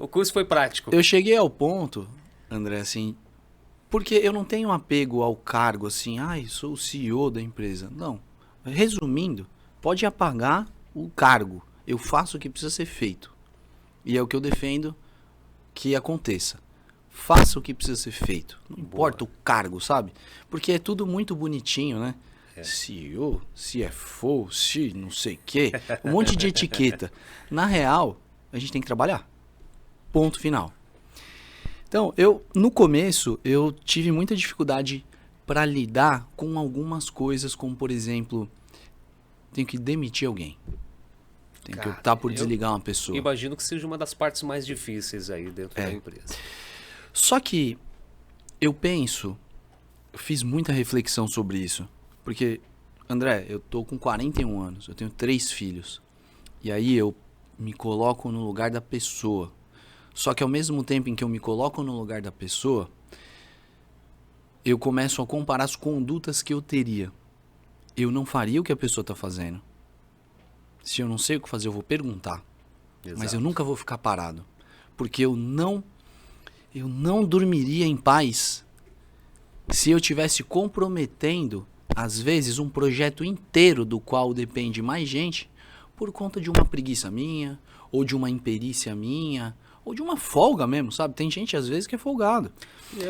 O curso foi prático. Eu cheguei ao ponto, André, assim, porque eu não tenho apego ao cargo, assim, sou o CEO da empresa. Não. Resumindo, pode apagar o cargo. Eu faço o que precisa ser feito. E é o que eu defendo que aconteça. Faça o que precisa ser feito. Não importa o cargo, sabe? Porque é tudo muito bonitinho, né? CEO, CFO, não sei o quê. Um monte de etiqueta. Na real, a gente tem que trabalhar. Ponto final. Então, no começo, eu tive muita dificuldade para lidar com algumas coisas, como, por exemplo, tenho que demitir alguém. Tenho que optar por desligar uma pessoa. Imagino que seja uma das partes mais difíceis aí dentro da empresa. Só que eu fiz muita reflexão sobre isso. Porque, André, eu tô com 41 anos, eu tenho 3 filhos. E aí eu me coloco no lugar da pessoa. Só que ao mesmo tempo em que eu me coloco no lugar da pessoa, eu começo a comparar as condutas que eu teria. Eu não faria o que a pessoa está fazendo. Se eu não sei o que fazer, eu vou perguntar. Exato. Mas eu nunca vou ficar parado. Porque eu não dormiria em paz se eu estivesse comprometendo, às vezes, um projeto inteiro do qual depende mais gente por conta de uma preguiça minha, ou de uma imperícia minha, ou de uma folga mesmo, sabe? Tem gente, às vezes, que é folgado.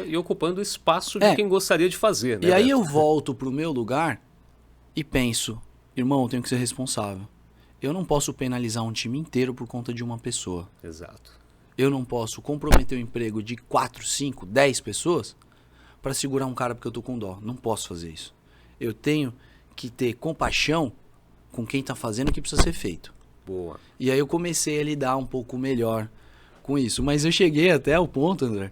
E ocupando o espaço de quem gostaria de fazer, né? E aí eu volto pro meu lugar e penso, irmão, eu tenho que ser responsável. Eu não posso penalizar um time inteiro por conta de uma pessoa. Exato. Eu não posso comprometer o emprego de 4, 5, 10 pessoas para segurar um cara porque eu tô com dó. Não posso fazer isso. Eu tenho que ter compaixão com quem tá fazendo o que precisa ser feito. Boa. E aí eu comecei a lidar um pouco melhor com isso. Mas eu cheguei até ao ponto, André,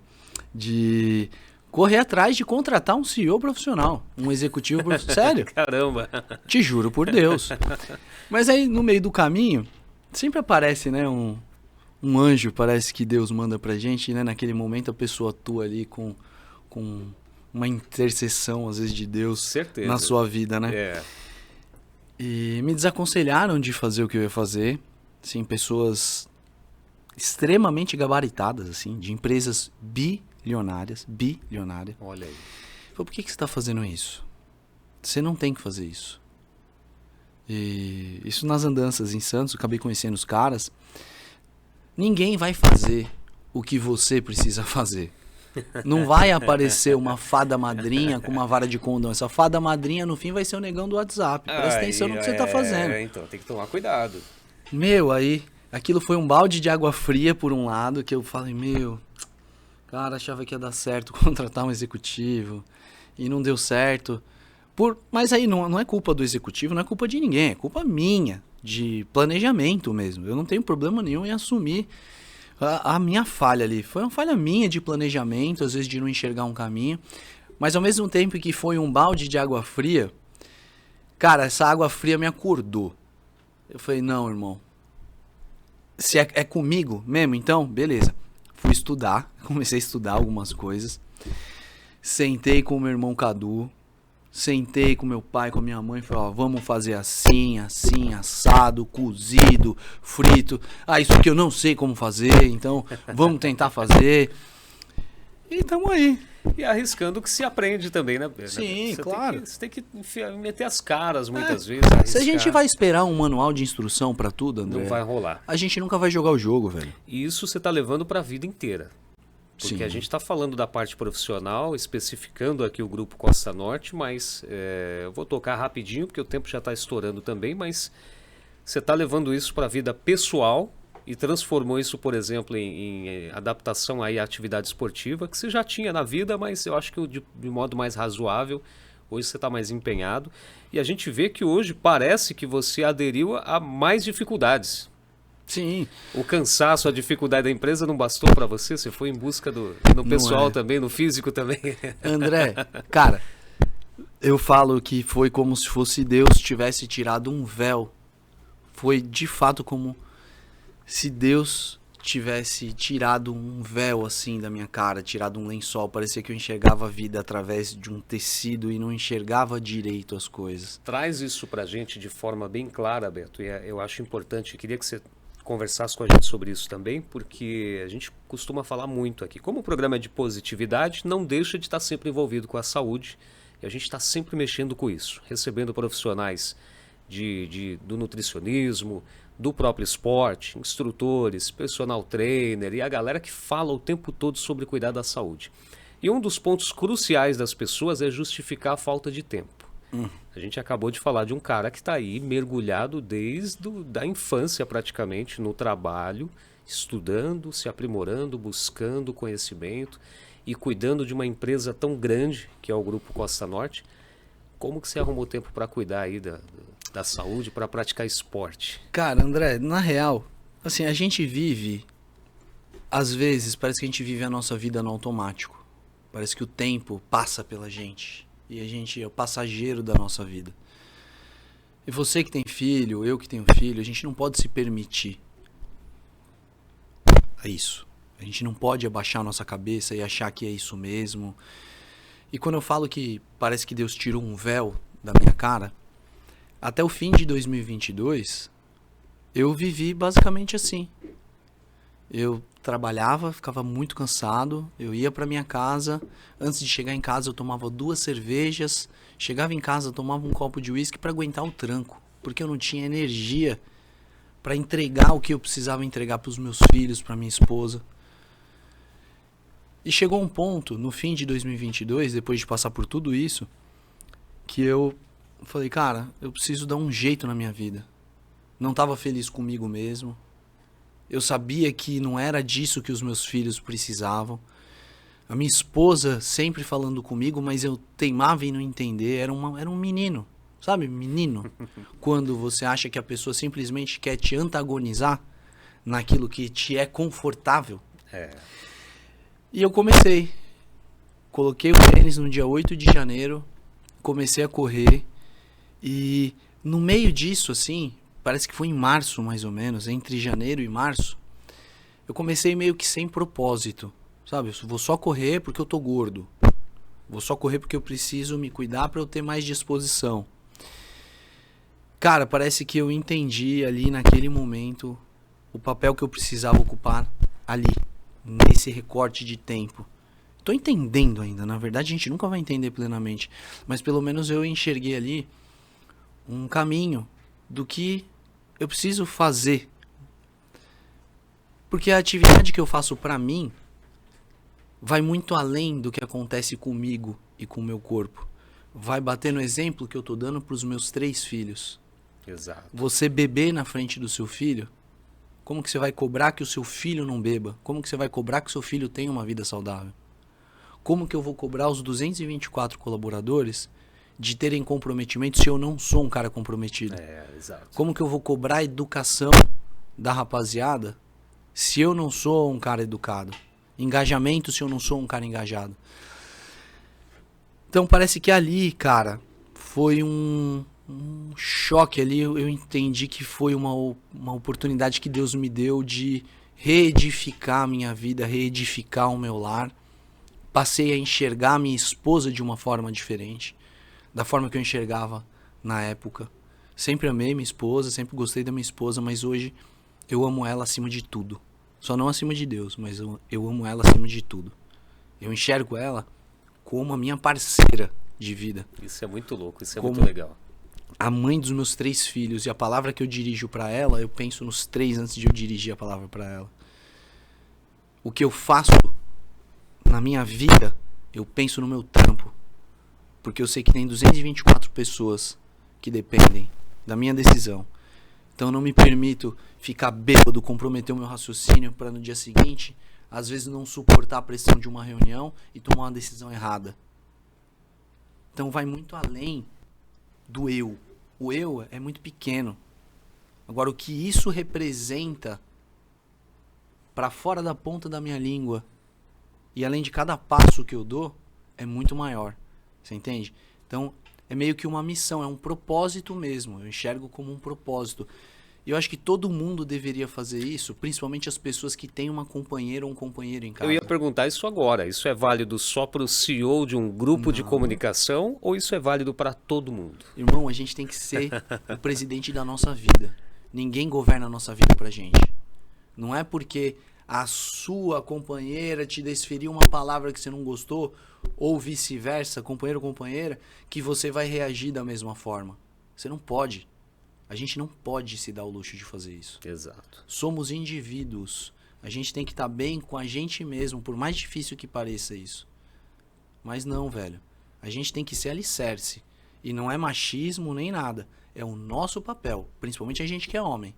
de correr atrás de contratar um CEO profissional, um executivo profissional. Sério? Caramba! Te juro por Deus. Mas aí no meio do caminho, sempre aparece, né, um anjo, parece que Deus manda pra gente, né? Naquele momento a pessoa atua ali com uma intercessão, às vezes, de Deus. Certeza. Na sua vida, né? E me desaconselharam de fazer o que eu ia fazer. Assim, pessoas extremamente gabaritadas, assim, de empresas bilionárias. Olha aí. Falei, por que você está fazendo isso? Você não tem que fazer isso. E isso nas andanças em Santos, eu acabei conhecendo os caras. Ninguém vai fazer o que você precisa fazer. Não vai aparecer uma fada madrinha com uma vara de condão. Essa fada madrinha, no fim, vai ser o negão do WhatsApp. Presta atenção no que você tá fazendo. Então, tem que tomar cuidado. Aí, aquilo foi um balde de água fria, por um lado, que eu falei, cara, achava que ia dar certo contratar um executivo, e não deu certo. Mas aí não é culpa do executivo, não é culpa de ninguém, é culpa minha, de planejamento mesmo. Eu não tenho problema nenhum em assumir a minha falha ali. Foi uma falha minha de planejamento, às vezes de não enxergar um caminho. Mas ao mesmo tempo que foi um balde de água fria, cara, essa água fria me acordou. Eu falei, não, irmão. Se é comigo mesmo, então, beleza. Fui estudar, comecei a estudar algumas coisas. Sentei com o meu irmão Cadu. Sentei com meu pai, com a minha mãe e falei, vamos fazer assim, assim, assado, cozido, frito. Isso aqui eu não sei como fazer, então vamos tentar fazer. E tamo aí. E arriscando que se aprende também, né? Sim, claro. Você tem que meter as caras muitas vezes. Se a gente arriscar. vai esperar um manual de instrução pra tudo, André, Não vai rolar. a gente nunca vai jogar o jogo, velho. E isso você tá levando para a vida inteira. Porque Sim. a gente está falando da parte profissional, especificando aqui o Grupo Costa Norte, mas eu vou tocar rapidinho, porque o tempo já está estourando também, mas você está levando isso para a vida pessoal e transformou isso, por exemplo, em adaptação aí à atividade esportiva, que você já tinha na vida, mas eu acho que de modo mais razoável. Hoje você está mais empenhado. E a gente vê que hoje parece que você aderiu a mais dificuldades. Sim. O cansaço, a dificuldade da empresa não bastou para você? Você foi em busca no pessoal também, no físico também? André, cara, eu falo que foi como se fosse Deus tivesse tirado um véu. Foi de fato como se Deus tivesse tirado um véu assim da minha cara, tirado um lençol. Parecia que eu enxergava a vida através de um tecido e não enxergava direito as coisas. Traz isso pra gente de forma bem clara, Beto, e eu acho importante, eu queria que você conversasse com a gente sobre isso também, porque a gente costuma falar muito aqui. Como o programa é de positividade, não deixa de estar sempre envolvido com a saúde, e a gente está sempre mexendo com isso, recebendo profissionais do nutricionismo, do próprio esporte, instrutores, personal trainer e a galera que fala o tempo todo sobre cuidar da saúde. E um dos pontos cruciais das pessoas é justificar a falta de tempo. A gente acabou de falar de um cara que está aí mergulhado desde da infância praticamente no trabalho, estudando, se aprimorando, buscando conhecimento e cuidando de uma empresa tão grande que é o Grupo Costa Norte. Como que você arrumou tempo para cuidar aí da saúde, para praticar esporte? Cara, André, na real, assim, a gente vive, às vezes, parece que a gente vive a nossa vida no automático. Parece que o tempo passa pela gente. E a gente é o passageiro da nossa vida. E você que tem filho, eu que tenho filho, a gente não pode se permitir isso. A gente não pode abaixar a nossa cabeça e achar que é isso mesmo. E quando eu falo que parece que Deus tirou um véu da minha cara, até o fim de 2022, eu vivi basicamente assim. Eu trabalhava, ficava muito cansado, eu ia para minha casa, antes de chegar em casa eu tomava 2 cervejas, chegava em casa eu tomava um copo de uísque para aguentar o tranco, porque eu não tinha energia para entregar o que eu precisava entregar para os meus filhos, para minha esposa. E chegou um ponto, no fim de 2022, depois de passar por tudo isso, que eu falei, cara, eu preciso dar um jeito na minha vida. Não estava feliz comigo mesmo. Eu sabia que não era disso que os meus filhos precisavam. A minha esposa sempre falando comigo, mas eu teimava em não entender. Era um menino, sabe? Menino. Quando você acha que a pessoa simplesmente quer te antagonizar naquilo que te é confortável. E eu comecei. Coloquei o tênis no dia 8 de janeiro. Comecei a correr. E no meio disso, assim, parece que foi em março mais ou menos, entre janeiro e março, eu comecei meio que sem propósito, sabe? Eu vou só correr porque eu tô gordo. Vou só correr porque eu preciso me cuidar para eu ter mais disposição. Cara, parece que eu entendi ali naquele momento o papel que eu precisava ocupar ali, nesse recorte de tempo. Tô entendendo ainda, na verdade a gente nunca vai entender plenamente, mas pelo menos eu enxerguei ali um caminho do que eu preciso fazer. Porque a atividade que eu faço pra mim vai muito além do que acontece comigo e com o meu corpo. Vai bater no exemplo que eu tô dando pros meus 3 filhos. Exato. Você beber na frente do seu filho, como que você vai cobrar que o seu filho não beba? Como que você vai cobrar que o seu filho tenha uma vida saudável? Como que eu vou cobrar os 224 colaboradores de terem comprometimento se eu não sou um cara comprometido? Exato. Como que eu vou cobrar a educação da rapaziada se eu não sou um cara educado? Engajamento se eu não sou um cara engajado? Então parece que ali, cara, foi um choque ali. Eu entendi que foi uma oportunidade que Deus me deu de reedificar a minha vida, reedificar o meu lar. Passei a enxergar a minha esposa de uma forma diferente, da forma que eu enxergava na época. Sempre amei minha esposa, sempre gostei da minha esposa, mas hoje eu amo ela acima de tudo. Só não acima de Deus, mas eu amo ela acima de tudo. Eu enxergo ela como a minha parceira de vida. Isso é muito louco, isso é Como muito legal. a mãe dos meus 3 filhos. E a palavra que eu dirijo pra ela, eu penso nos 3 antes de eu dirigir a palavra pra ela. O que eu faço na minha vida, eu penso no meu trampo. Porque eu sei que tem 224 pessoas que dependem da minha decisão. Então eu não me permito ficar bêbado, comprometer o meu raciocínio para no dia seguinte, às vezes não suportar a pressão de uma reunião e tomar uma decisão errada. Então vai muito além do eu. O eu é muito pequeno. Agora o que isso representa para fora da ponta da minha língua e além de cada passo que eu dou é muito maior. Você entende? Então é meio que uma missão, é um propósito mesmo. Eu enxergo como um propósito. E eu acho que todo mundo deveria fazer isso, principalmente as pessoas que têm uma companheira ou um companheiro em casa. Eu ia perguntar isso agora. Isso é válido só para o CEO de um grupo de comunicação ou isso é válido para todo mundo? Irmão, a gente tem que ser o presidente da nossa vida. Ninguém governa a nossa vida pra gente. Não é porque a sua companheira te desferiu uma palavra que você não gostou, ou vice-versa, companheiro ou companheira, que você vai reagir da mesma forma. Você não pode. A gente não pode se dar o luxo de fazer isso. Exato. Somos indivíduos. A gente tem que estar bem com a gente mesmo, por mais difícil que pareça isso. Mas não, velho. A gente tem que ser alicerce. E não é machismo nem nada. É o nosso papel. Principalmente a gente que é homem.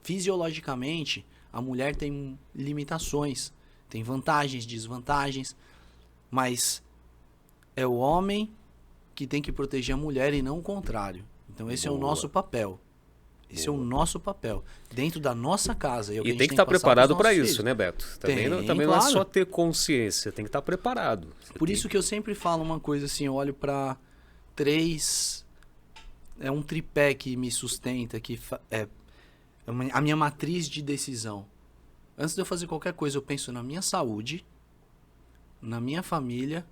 Fisiologicamente, a mulher tem limitações. Tem vantagens, desvantagens. Mas é o homem que tem que proteger a mulher e não o contrário. Então esse é o nosso papel. Esse é o nosso papel. Dentro da nossa casa. E tem que estar preparado para isso, né, Beto? Também, Tem, não é claro. só ter consciência, tem que estar preparado. Por isso que eu sempre falo uma coisa assim, eu olho para 3... É um tripé que me sustenta, que é a minha matriz de decisão. Antes de eu fazer qualquer coisa, eu penso na minha saúde, na minha família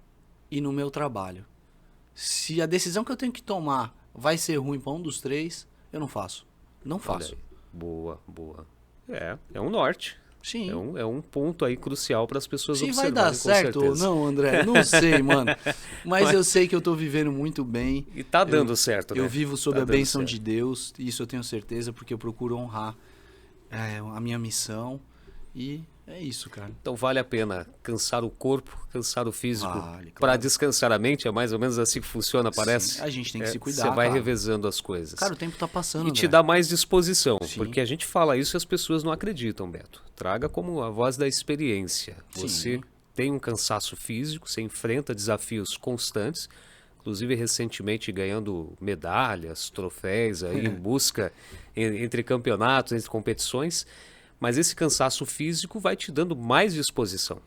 e no meu trabalho. Se a decisão que eu tenho que tomar vai ser ruim para um dos 3, eu não faço. Não faço. Boa, boa. É um norte. Sim. É um ponto aí crucial para as pessoas Se observarem. vai dar certo ou certeza. não, André, não sei, mano. Mas eu sei que eu tô vivendo muito bem. E tá dando certo, né? Eu vivo sob Tá a dando bênção certo. de Deus, e isso eu tenho certeza, porque eu procuro honrar a minha missão. E é isso, cara. Então vale a pena cansar o corpo, cansar o físico, Vale, para claro. descansar a mente. É mais ou menos assim que funciona, parece. Sim, a gente tem que se cuidar, Você vai cara. revezando as coisas. Cara, o tempo tá passando, E te André. dá mais disposição, Sim. porque a gente fala isso e as pessoas não acreditam, Beto. Traga como a voz da experiência. Sim. Você tem um cansaço físico, você enfrenta desafios constantes, inclusive recentemente ganhando medalhas, troféus aí em busca entre campeonatos, entre competições, mas esse cansaço físico vai te dando mais disposição.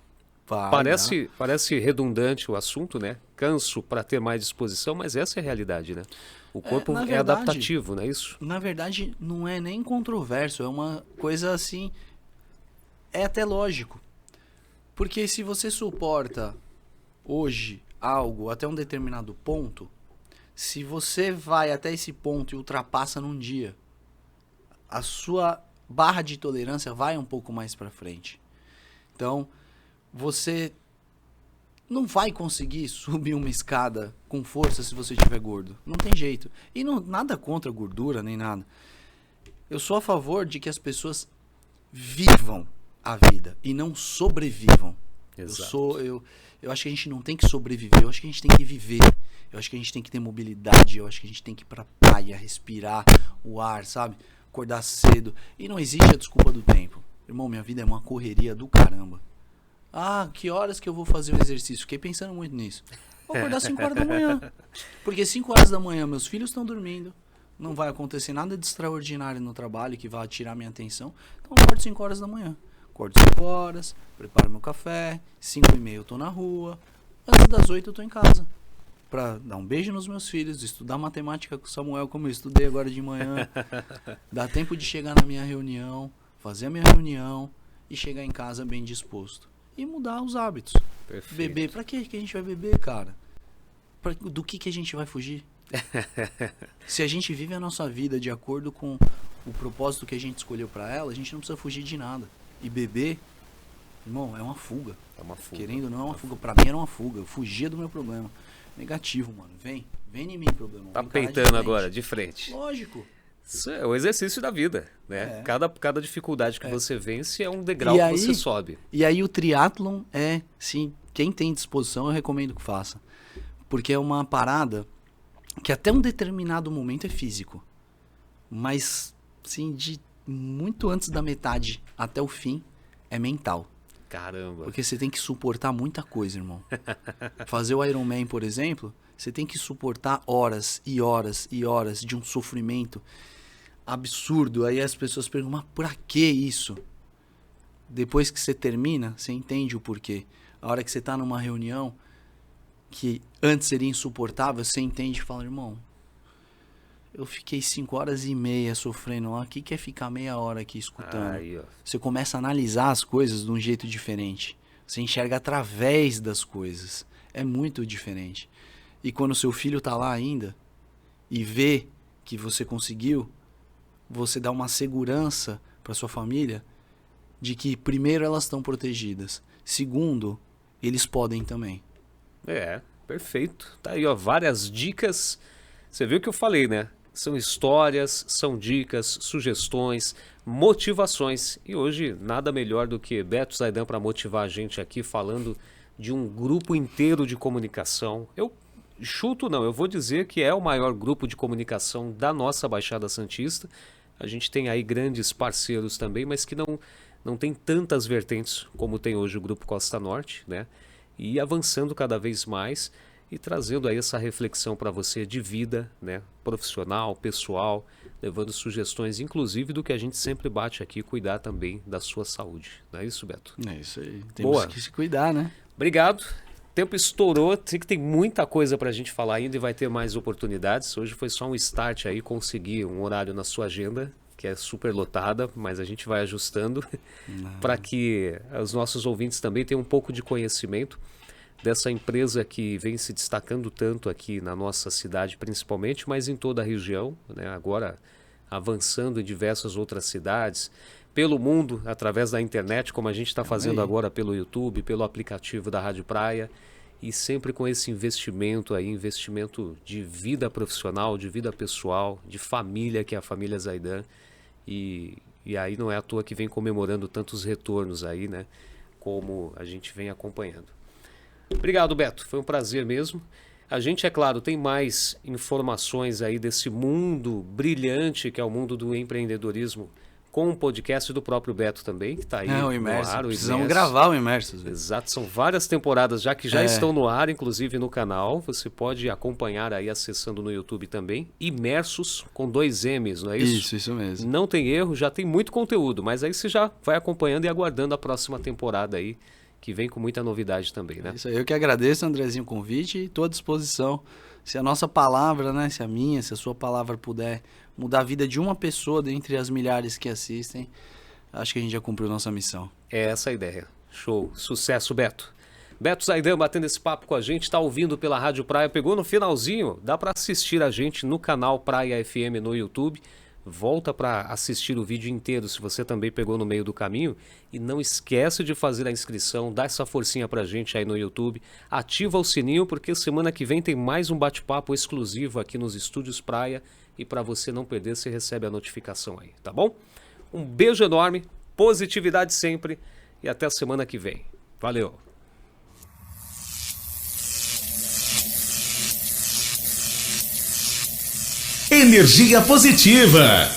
Vai, Parece redundante o assunto, né? Canso para ter mais disposição, mas essa é a realidade, né? O corpo na é verdade, adaptativo, não é isso? Na verdade, não é nem controverso, é uma coisa assim. É até lógico. Porque se você suporta hoje algo até um determinado ponto, se você vai até esse ponto e ultrapassa num dia, a sua barra de tolerância vai um pouco mais para frente. Então, você não vai conseguir subir uma escada com força se você estiver gordo. Não tem jeito. E não, nada contra a gordura, nem nada. Eu sou a favor de que as pessoas vivam a vida e não sobrevivam. Exato. Eu acho que a gente não tem que sobreviver, eu acho que a gente tem que viver. Eu acho que a gente tem que ter mobilidade, eu acho que a gente tem que ir pra praia, respirar o ar, sabe? Acordar cedo. E não existe a desculpa do tempo. Irmão, minha vida é uma correria do caramba. Ah, que horas que eu vou fazer o exercício? Fiquei pensando muito nisso. Vou acordar 5 horas da manhã. Porque 5 horas da manhã meus filhos estão dormindo. Não vai acontecer nada de extraordinário no trabalho que vai tirar minha atenção. Então eu acordo 5 horas da manhã. Acordo 5 horas, preparo meu café, 5h30 eu tô na rua. Antes das 8 eu tô em casa. Pra dar um beijo nos meus filhos, estudar matemática com o Samuel como eu estudei agora de manhã. Dar tempo de chegar na minha reunião, fazer a minha reunião e chegar em casa bem disposto. E mudar os hábitos. Perfeito. Beber, pra que a gente vai beber, cara? Do que a gente vai fugir? Se a gente vive a nossa vida de acordo com o propósito que a gente escolheu pra ela, a gente não precisa fugir de nada. E beber Irmão, é uma fuga. É uma fuga. Querendo ou não, é uma fuga. Pra mim era uma fuga. Eu fugia do meu problema. Negativo, mano. Vem em mim, problema. Tá Vem encarar de peitando frente. agora, de frente. Lógico. Isso é o exercício da vida, né? É. Cada dificuldade que você vence é um degrau E que aí- você sobe. E aí o triatlon é, sim, quem tem disposição eu recomendo que faça. Porque é uma parada que até um determinado momento é físico. Mas, sim, de muito antes da metade até o fim é mental. Caramba. Porque você tem que suportar muita coisa, irmão. Fazer o Ironman, por exemplo, você tem que suportar horas e horas e horas de um sofrimento absurdo. Aí as pessoas perguntam, mas pra que isso? Depois que você termina, você entende o porquê. A hora que você tá numa reunião que antes seria insuportável, você entende e fala, irmão, eu fiquei 5 horas e meia sofrendo lá, o que é ficar meia hora aqui escutando? Aí, ó. Você começa a analisar as coisas de um jeito diferente. Você enxerga através das coisas. É muito diferente. E quando seu filho tá lá ainda e vê que você conseguiu, você dá uma segurança para sua família de que, primeiro, elas estão protegidas. Segundo, eles podem também. É, perfeito. Tá aí, ó, várias dicas. Você viu o que eu falei, né? São histórias, são dicas, sugestões, motivações. E hoje, nada melhor do que Beto Zaidan para motivar a gente aqui falando de um grupo inteiro de comunicação. Eu chuto não, eu vou dizer que é o maior grupo de comunicação da nossa Baixada Santista. A gente tem aí grandes parceiros também, mas que não tem tantas vertentes como tem hoje o Grupo Costa Norte, né? E avançando cada vez mais e trazendo aí essa reflexão para você de vida, né? Profissional, pessoal, levando sugestões, inclusive do que a gente sempre bate aqui, cuidar também da sua saúde. Não é isso, Beto? É isso aí. Temos Boa. que se cuidar, né? Obrigado. O tempo estourou, sei que tem muita coisa para a gente falar ainda e vai ter mais oportunidades. Hoje foi só um start aí, conseguir um horário na sua agenda, que é super lotada, mas a gente vai ajustando para que os nossos ouvintes também tenham um pouco de conhecimento dessa empresa que vem se destacando tanto aqui na nossa cidade principalmente, mas em toda a região, né? Agora avançando em diversas outras cidades, pelo mundo, através da internet, como a gente está fazendo agora pelo YouTube, pelo aplicativo da Rádio Praia, e sempre com esse investimento aí, investimento de vida profissional, de vida pessoal, de família, que é a família Zaidan, e aí não é à toa que vem comemorando tantos retornos aí, né, como a gente vem acompanhando. Obrigado, Beto, foi um prazer mesmo. A gente, é claro, tem mais informações aí desse mundo brilhante que é o mundo do empreendedorismo, com o podcast do próprio Beto também, que está aí o no Imerso. ar. Precisamos gravar o Imerso. Exato, são várias temporadas já que já estão no ar, inclusive no canal. Você pode acompanhar aí acessando no YouTube também. Imersos com 2 M's, não é isso? Isso mesmo. Não tem erro, já tem muito conteúdo, mas aí você já vai acompanhando e aguardando a próxima temporada aí, que vem com muita novidade também, né? Isso aí, eu que agradeço, Andrezinho, o convite e estou à disposição. Se a nossa palavra, né, se a minha, se a sua palavra puder mudar a vida de uma pessoa dentre as milhares que assistem, acho que a gente já cumpriu nossa missão. É essa a ideia. Show. Sucesso, Beto. Beto Zaidan batendo esse papo com a gente, tá ouvindo pela Rádio Praia, pegou no finalzinho, dá para assistir a gente no canal Praia FM no YouTube. Volta para assistir o vídeo inteiro se você também pegou no meio do caminho. E não esquece de fazer a inscrição, dá essa forcinha pra gente aí no YouTube. Ativa o sininho porque semana que vem tem mais um bate-papo exclusivo aqui nos Estúdios Praia. E para você não perder, você recebe a notificação aí, tá bom? Um beijo enorme, positividade sempre e até a semana que vem. Valeu! Energia positiva.